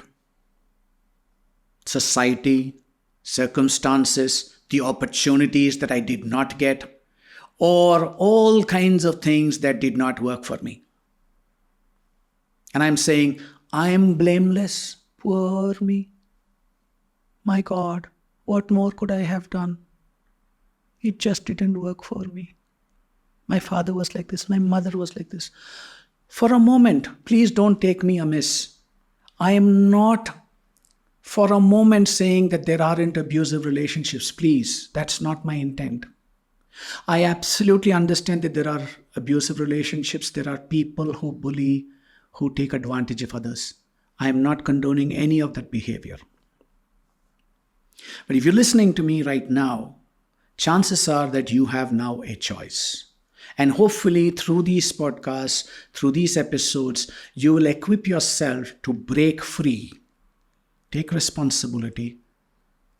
society, circumstances, the opportunities that I did not get, or all kinds of things that did not work for me. And I'm saying, I'm blameless, poor me. My God, what more could I have done? It just didn't work for me. My father was like this, my mother was like this. For a moment, please don't take me amiss. I am not for a moment saying that there aren't abusive relationships. Please, that's not my intent. I absolutely understand that there are abusive relationships. There are people who bully, who take advantage of others. I am not condoning any of that behavior. But if you're listening to me right now, chances are that you have now a choice. And hopefully through these podcasts, through these episodes, you will equip yourself to break free, take responsibility,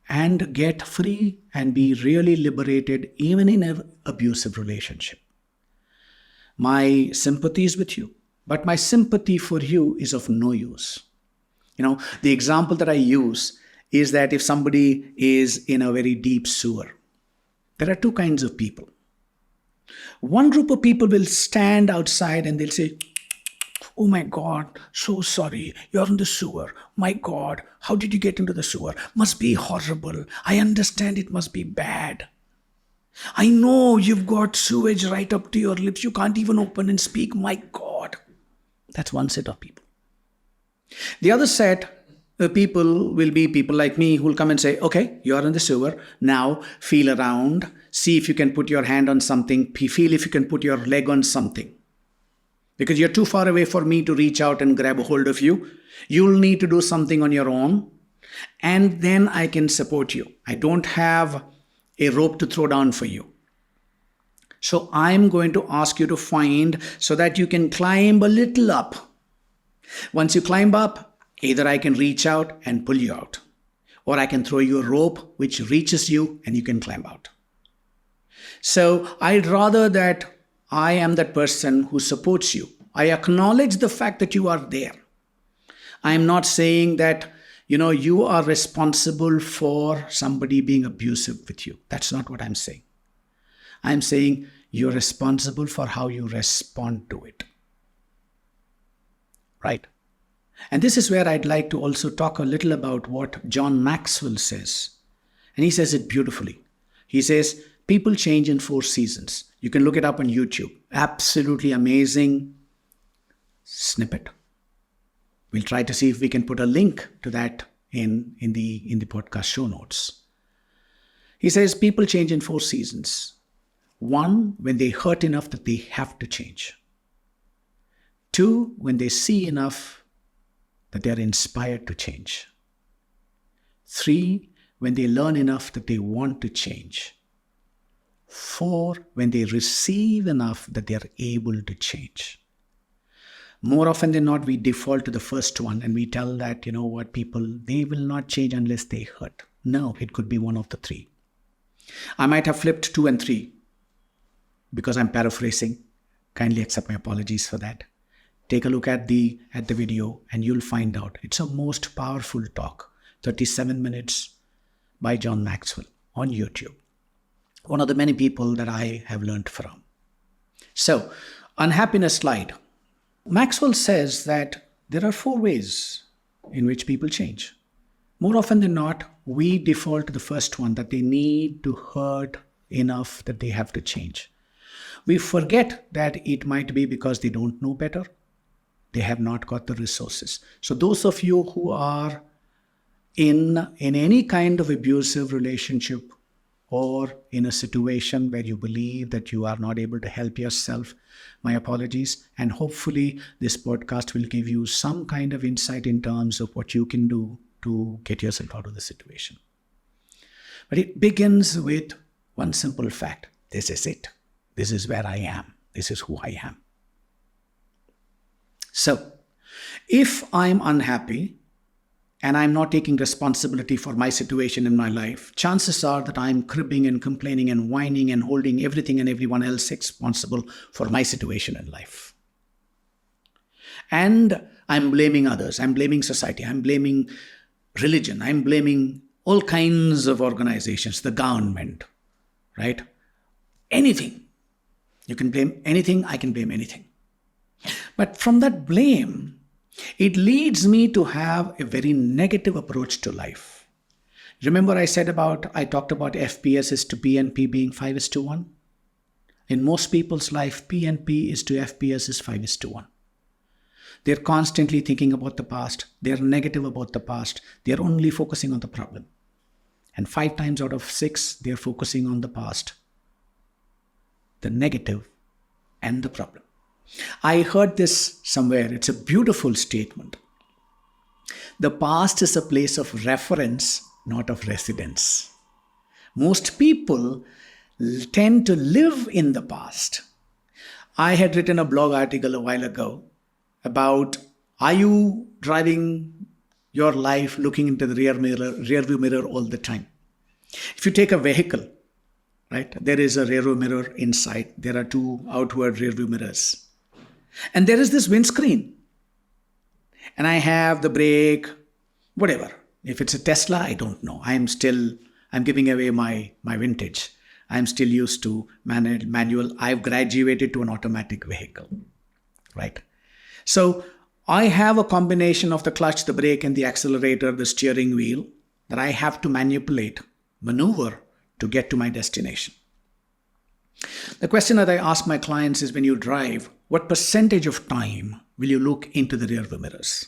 and get free and be really liberated even in an abusive relationship. My sympathy is with you, but my sympathy for you is of no use. The example that I use is that if somebody is in a very deep sewer, there are two kinds of people. One group of people will stand outside and they'll say, oh my God, so sorry, you're in the sewer. My God, how did you get into the sewer? Must be horrible. I understand it must be bad. I know you've got sewage right up to your lips. You can't even open and speak. My God. That's one set of people. The other set of people will be people like me who will come and say, okay, you're in the sewer. Now feel around. See if you can put your hand on something. Feel if you can put your leg on something. Because you're too far away for me to reach out and grab a hold of you. You'll need to do something on your own. And then I can support you. I don't have a rope to throw down for you. So I'm going to ask you to find so that you can climb a little up. Once you climb up, either I can reach out and pull you out, or I can throw you a rope which reaches you and you can climb out. So I'd rather that I am that person who supports you. I acknowledge the fact that you are there. I am not saying that You are responsible for somebody being abusive with you. That's not what I'm saying. I'm saying you're responsible for how you respond to it. Right? And this is where I'd like to also talk a little about what John Maxwell says. And he says it beautifully. He says, people change in 4 seasons. You can look it up on YouTube. Absolutely amazing snippet. We'll try to see if we can put a link to that in the podcast show notes. He says people change in 4 seasons. 1, when they hurt enough that they have to change. 2, when they see enough that they're inspired to change. 3, when they learn enough that they want to change. 4, when they receive enough that they're able to change. More often than not, we default to the first one and we tell that, people, they will not change unless they hurt. No, it could be one of the 3. I might have flipped 2 and 3 because I'm paraphrasing. Kindly accept my apologies for that. Take a look at the video and you'll find out. It's a most powerful talk, 37 minutes by John Maxwell on YouTube. One of the many people that I have learned from. So, unhappiness slide. Maxwell says that there are 4 ways in which people change. More often than not, we default to the first one, that they need to hurt enough that they have to change. We forget that it might be because they don't know better. They have not got the resources. So those of you who are in any kind of abusive relationship or in a situation where you believe that you are not able to help yourself, my apologies. And hopefully this podcast will give you some kind of insight in terms of what you can do to get yourself out of the situation. But it begins with one simple fact. This is it. This is where I am. This is who I am. So, if I'm unhappy and I'm not taking responsibility for my situation in my life, chances are that I'm cribbing and complaining and whining and holding everything and everyone else responsible for my situation in life. And I'm blaming others. I'm blaming society. I'm blaming religion. I'm blaming all kinds of organizations, the government, right? Anything. You can blame anything. I can blame anything. But from that blame, it leads me to have a very negative approach to life. Remember I talked about FPS is to P and P being 5:1? In most people's life, P and P is to FPS is 5:1. They're constantly thinking about the past. They're negative about the past. They're only focusing on the problem. And 5 times out of 6, they're focusing on the past, the negative, and the problem. I heard this somewhere. It's a beautiful statement. The past is a place of reference, not of residence. Most people tend to live in the past. I had written a blog article a while ago about, are you driving your life looking into the rearview mirror all the time? If you take a vehicle, right, there is a rearview mirror inside. There are 2 outward rearview mirrors. And there is this windscreen. And I have the brake, whatever. If it's a Tesla, I don't know. I'm giving away my vintage. I'm still used to manual. I've graduated to an automatic vehicle, right? So I have a combination of the clutch, the brake, and the accelerator, the steering wheel that I have to maneuver to get to my destination. The question that I ask my clients is, when you drive, what percentage of time will you look into the rearview mirrors?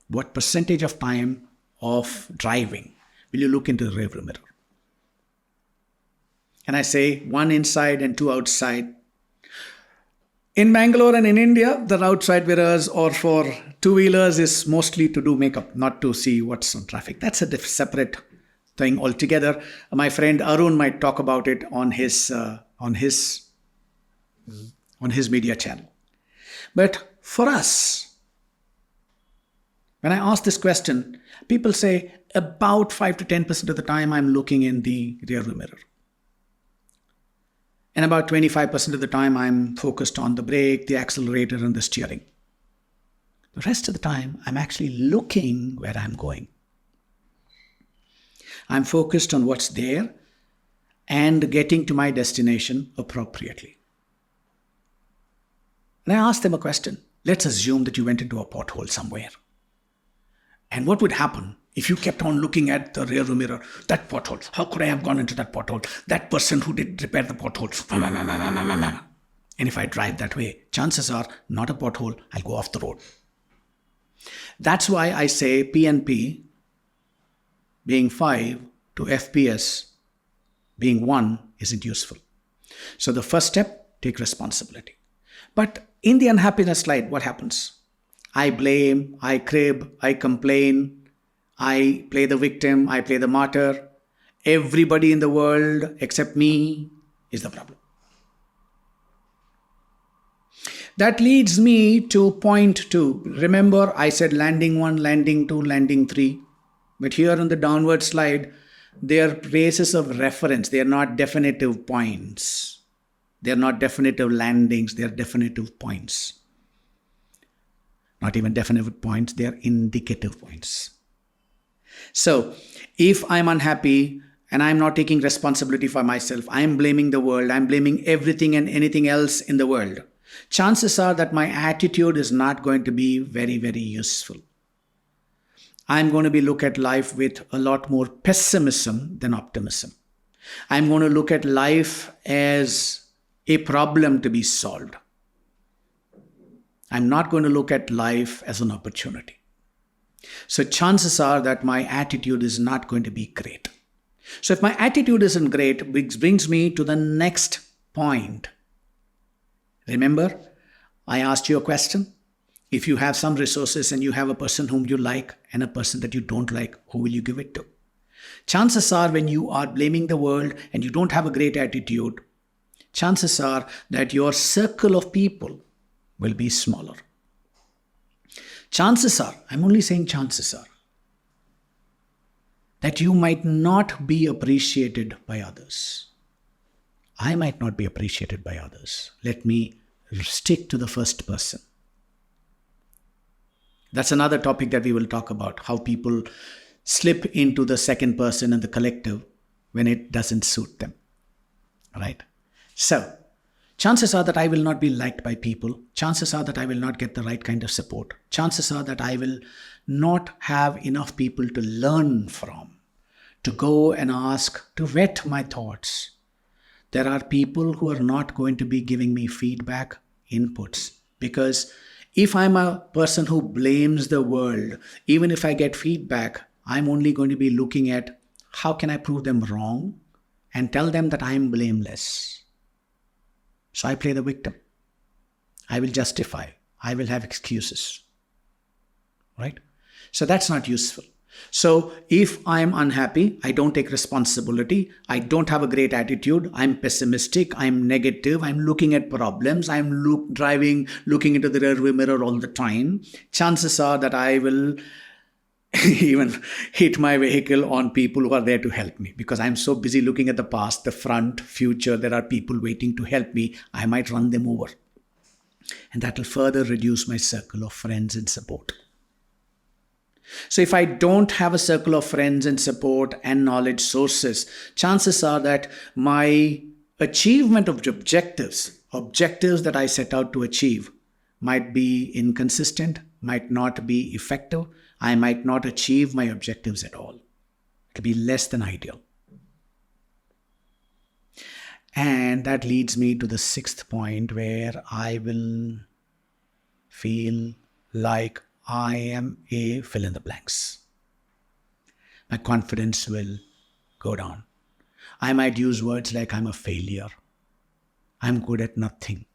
What percentage of time of driving will you look into the rearview mirror? And I say 1 inside and 2 outside. In Bangalore and in India, the outside mirrors or for 2-wheelers is mostly to do makeup, not to see what's on traffic. That's a separate thing altogether. My friend Arun might talk about it on his media channel. But for us, when I ask this question, people say about 5 to 10% of the time I'm looking in the rearview mirror. And about 25% of the time I'm focused on the brake, the accelerator, and the steering. The rest of the time, I'm actually looking where I'm going. I'm focused on what's there and getting to my destination appropriately. And I asked them a question. Let's assume that you went into a pothole somewhere. And what would happen if you kept on looking at the rear view mirror? That pothole. How could I have gone into that pothole? That person who did repair the pothole. And if I drive that way, chances are not a pothole, I'll go off the road. That's why I say P&P being 5 to FPS being 1 isn't useful. So the first step, take responsibility. But in the unhappiness slide, what happens? I blame, I crib, I complain, I play the victim, I play the martyr. Everybody in the world except me is the problem. That leads me to point 2. Remember, I said landing 1, landing 2, landing 3. But here on the downward slide, they are places of reference. They are not definitive points. They are not definitive landings. They are definitive points. Not even definitive points. They are indicative points. So, if I'm unhappy and I'm not taking responsibility for myself, I'm blaming the world, I'm blaming everything and anything else in the world, chances are that my attitude is not going to be very, very useful. I'm going to be look at life with a lot more pessimism than optimism. I'm going to look at life as a problem to be solved. I'm not going to look at life as an opportunity. So chances are that my attitude is not going to be great. So if my attitude isn't great, which brings me to the next point. Remember, I asked you a question. If you have some resources and you have a person whom you like and a person that you don't like, who will you give it to? Chances are when you are blaming the world and you don't have a great attitude, chances are that your circle of people will be smaller. Chances are, I'm only saying chances are, that you might not be appreciated by others. I might not be appreciated by others. Let me stick to the first person. That's another topic that we will talk about, how people slip into the second person and the collective when it doesn't suit them. Right? So, chances are that I will not be liked by people. Chances are that I will not get the right kind of support. Chances are that I will not have enough people to learn from, to go and ask, to vet my thoughts. There are people who are not going to be giving me feedback, inputs, because if I'm a person who blames the world, even if I get feedback, I'm only going to be looking at how can I prove them wrong and tell them that I'm blameless. So I play the victim. I will justify. I will have excuses. Right? So that's not useful. So if I'm unhappy, I don't take responsibility, I don't have a great attitude, I'm pessimistic, I'm negative, I'm looking at problems, I'm looking into the rearview mirror all the time, chances are that I will even hit my vehicle on people who are there to help me, because I'm so busy looking at the past, the front, future, there are people waiting to help me, I might run them over. And that will further reduce my circle of friends and support. So if I don't have a circle of friends and support and knowledge sources, chances are that my achievement of objectives that I set out to achieve might be inconsistent, might not be effective. I might not achieve my objectives at all. It'll be less than ideal. And that leads me to the 6th point, where I will feel like I am a fill in the blanks. My confidence will go down. I might use words like I'm a failure. I'm good at nothing.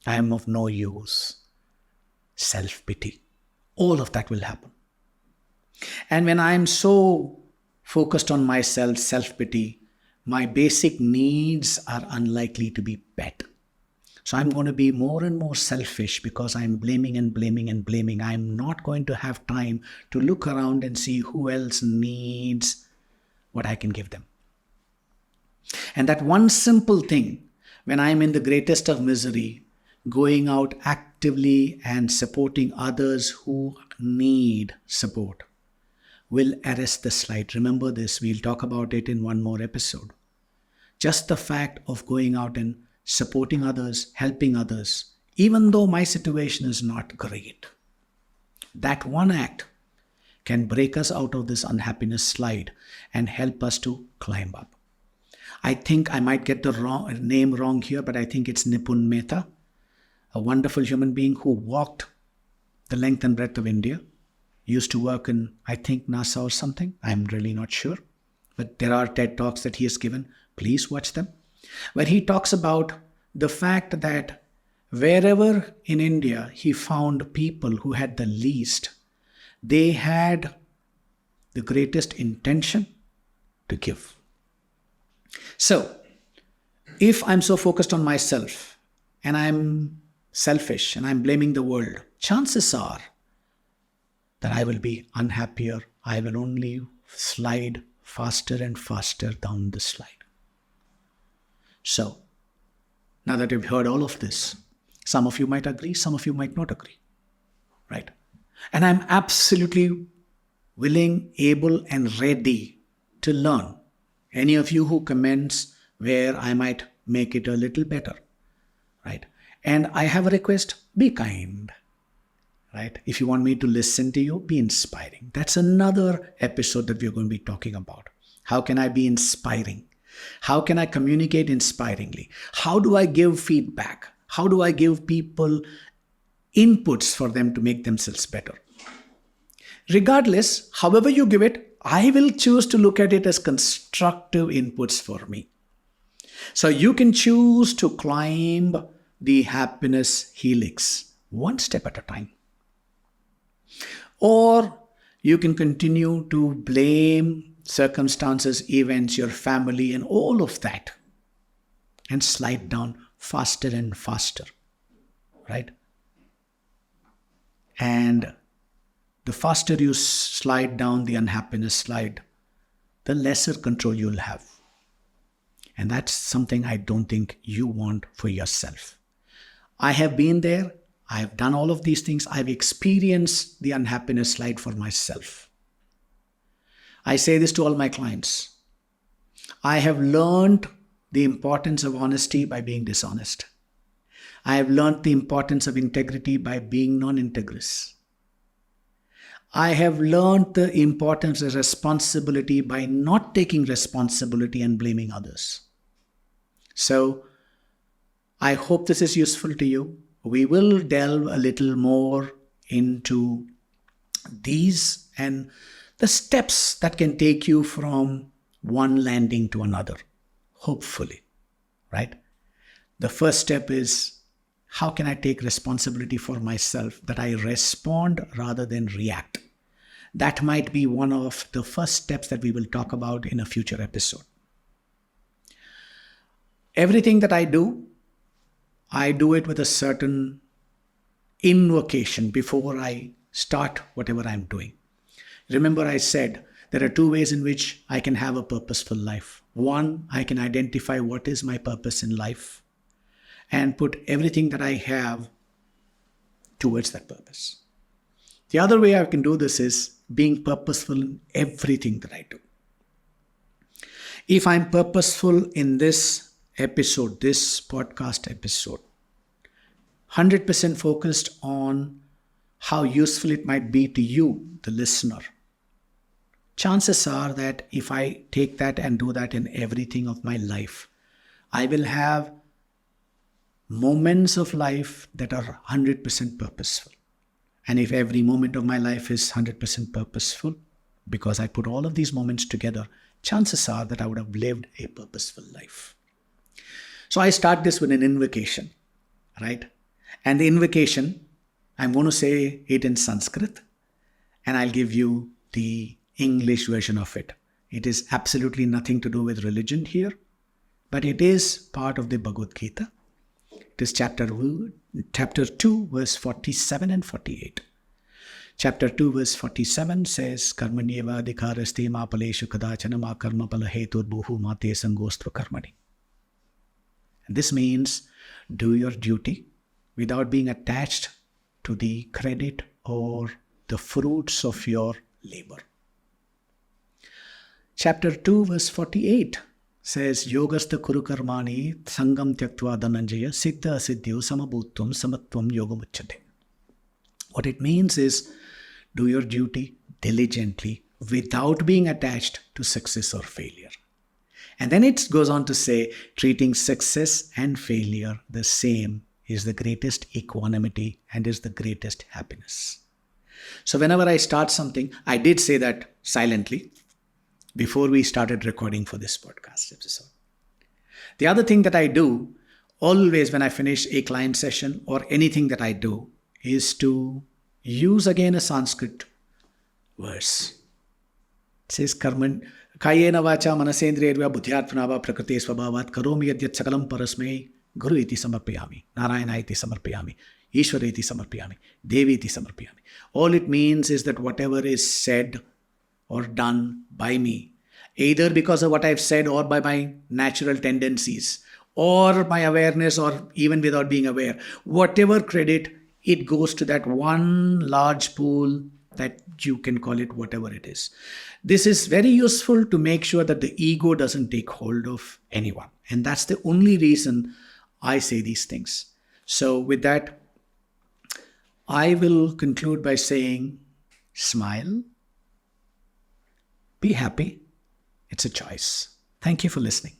I am of no use. Self-pity. All of that will happen. And when I'm so focused on myself, self-pity, my basic needs are unlikely to be met. So I'm going to be more and more selfish because I'm blaming and blaming and blaming. I'm not going to have time to look around and see who else needs what I can give them. And that one simple thing, when I'm in the greatest of misery, going out actively and supporting others who need support will arrest the slide. Remember this, we'll talk about it in one more episode. Just the fact of going out and supporting others, helping others, even though my situation is not great, that one act can break us out of this unhappiness slide and help us to climb up. I think I might get the name wrong here, but I think it's Nipun Mehta, a wonderful human being who walked the length and breadth of India, used to work in, I think, NASA or something. I'm really not sure. But there are TED Talks that he has given. Please watch them. Where he talks about the fact that wherever in India he found people who had the least, they had the greatest intention to give. So, if I'm so focused on myself and I'm selfish and I'm blaming the world, chances are that I will be unhappier. I will only slide faster and faster down the slide. So, now that you've heard all of this, some of you might agree, some of you might not agree, right? And I'm absolutely willing, able, and ready to learn. Any of you who comments where I might make it a little better, right? And I have a request, be kind, right? If you want me to listen to you, be inspiring. That's another episode that we're going to be talking about. How can I be inspiring? How can I communicate inspiringly? How do I give feedback? How do I give people inputs for them to make themselves better? Regardless, however you give it, I will choose to look at it as constructive inputs for me. So you can choose to climb the happiness helix one step at a time. Or you can continue to blame circumstances, events, your family, and all of that, and slide down faster and faster, right? And the faster you slide down the unhappiness slide, the lesser control you'll have. And that's something I don't think you want for yourself. I have been there. I have done all of these things. I've experienced the unhappiness slide for myself. I say this to all my clients. I have learned the importance of honesty by being dishonest. I have learned the importance of integrity by being non-integrous. I have learned the importance of responsibility by not taking responsibility and blaming others. So, I hope this is useful to you. We will delve a little more into these and the steps that can take you from one landing to another, hopefully, right? The first step is, how can I take responsibility for myself, that I respond rather than react? That might be one of the first steps that we will talk about in a future episode. Everything that I do it with a certain invocation before I start whatever I'm doing. Remember, I said there are two ways in which I can have a purposeful life. One, I can identify what is my purpose in life and put everything that I have towards that purpose. The other way I can do this is being purposeful in everything that I do. If I'm purposeful in this episode, this podcast episode, 100% focused on how useful it might be to you, the listener, chances are that if I take that and do that in everything of my life, I will have moments of life that are 100% purposeful. And if every moment of my life is 100% purposeful, because I put all of these moments together, chances are that I would have lived a purposeful life. So I start this with an invocation, right? And the invocation, I'm going to say it in Sanskrit, and I'll give you the English version of it. It is absolutely nothing to do with religion here, but it is part of the Bhagavad Gita. It is chapter 2, verse 47 and 48. Chapter 2, verse 47 says, Karmanyeva adhikaraste ma paleshu kadachana ma karma pala hetur bhuhu ma te sangostva karmani. And this means do your duty, without being attached to the credit or the fruits of your labor. Chapter 2 verse 48 says, Yogastha kuru karmani sangam tyaktva dhananjaya siddha asiddhyo samabhutvam samatvam yogamuchyate. What it means is, do your duty diligently without being attached to success or failure. And then it goes on to say, treating success and failure the same is the greatest equanimity and is the greatest happiness. So whenever I start something, I did say that silently before we started recording for this podcast episode. The other thing that I do always when I finish a client session or anything that I do is to use again a Sanskrit verse. It says, Karman Kayena vacha manasendriyarva buddhyatmanava prakriti svabhavat karomi yadyat sakalam parasmai guru iti samarpayami, narayana iti samarpayami, ishvara iti samarpayami, devi iti samarpayami. All it means is that whatever is said or done by me, either because of what I've said or by my natural tendencies or my awareness or even without being aware, whatever credit, it goes to that one large pool that you can call it whatever it is. This is very useful to make sure that the ego doesn't take hold of anyone. And that's the only reason I say these things. So with that, I will conclude by saying, smile, be happy. It's a choice. Thank you for listening.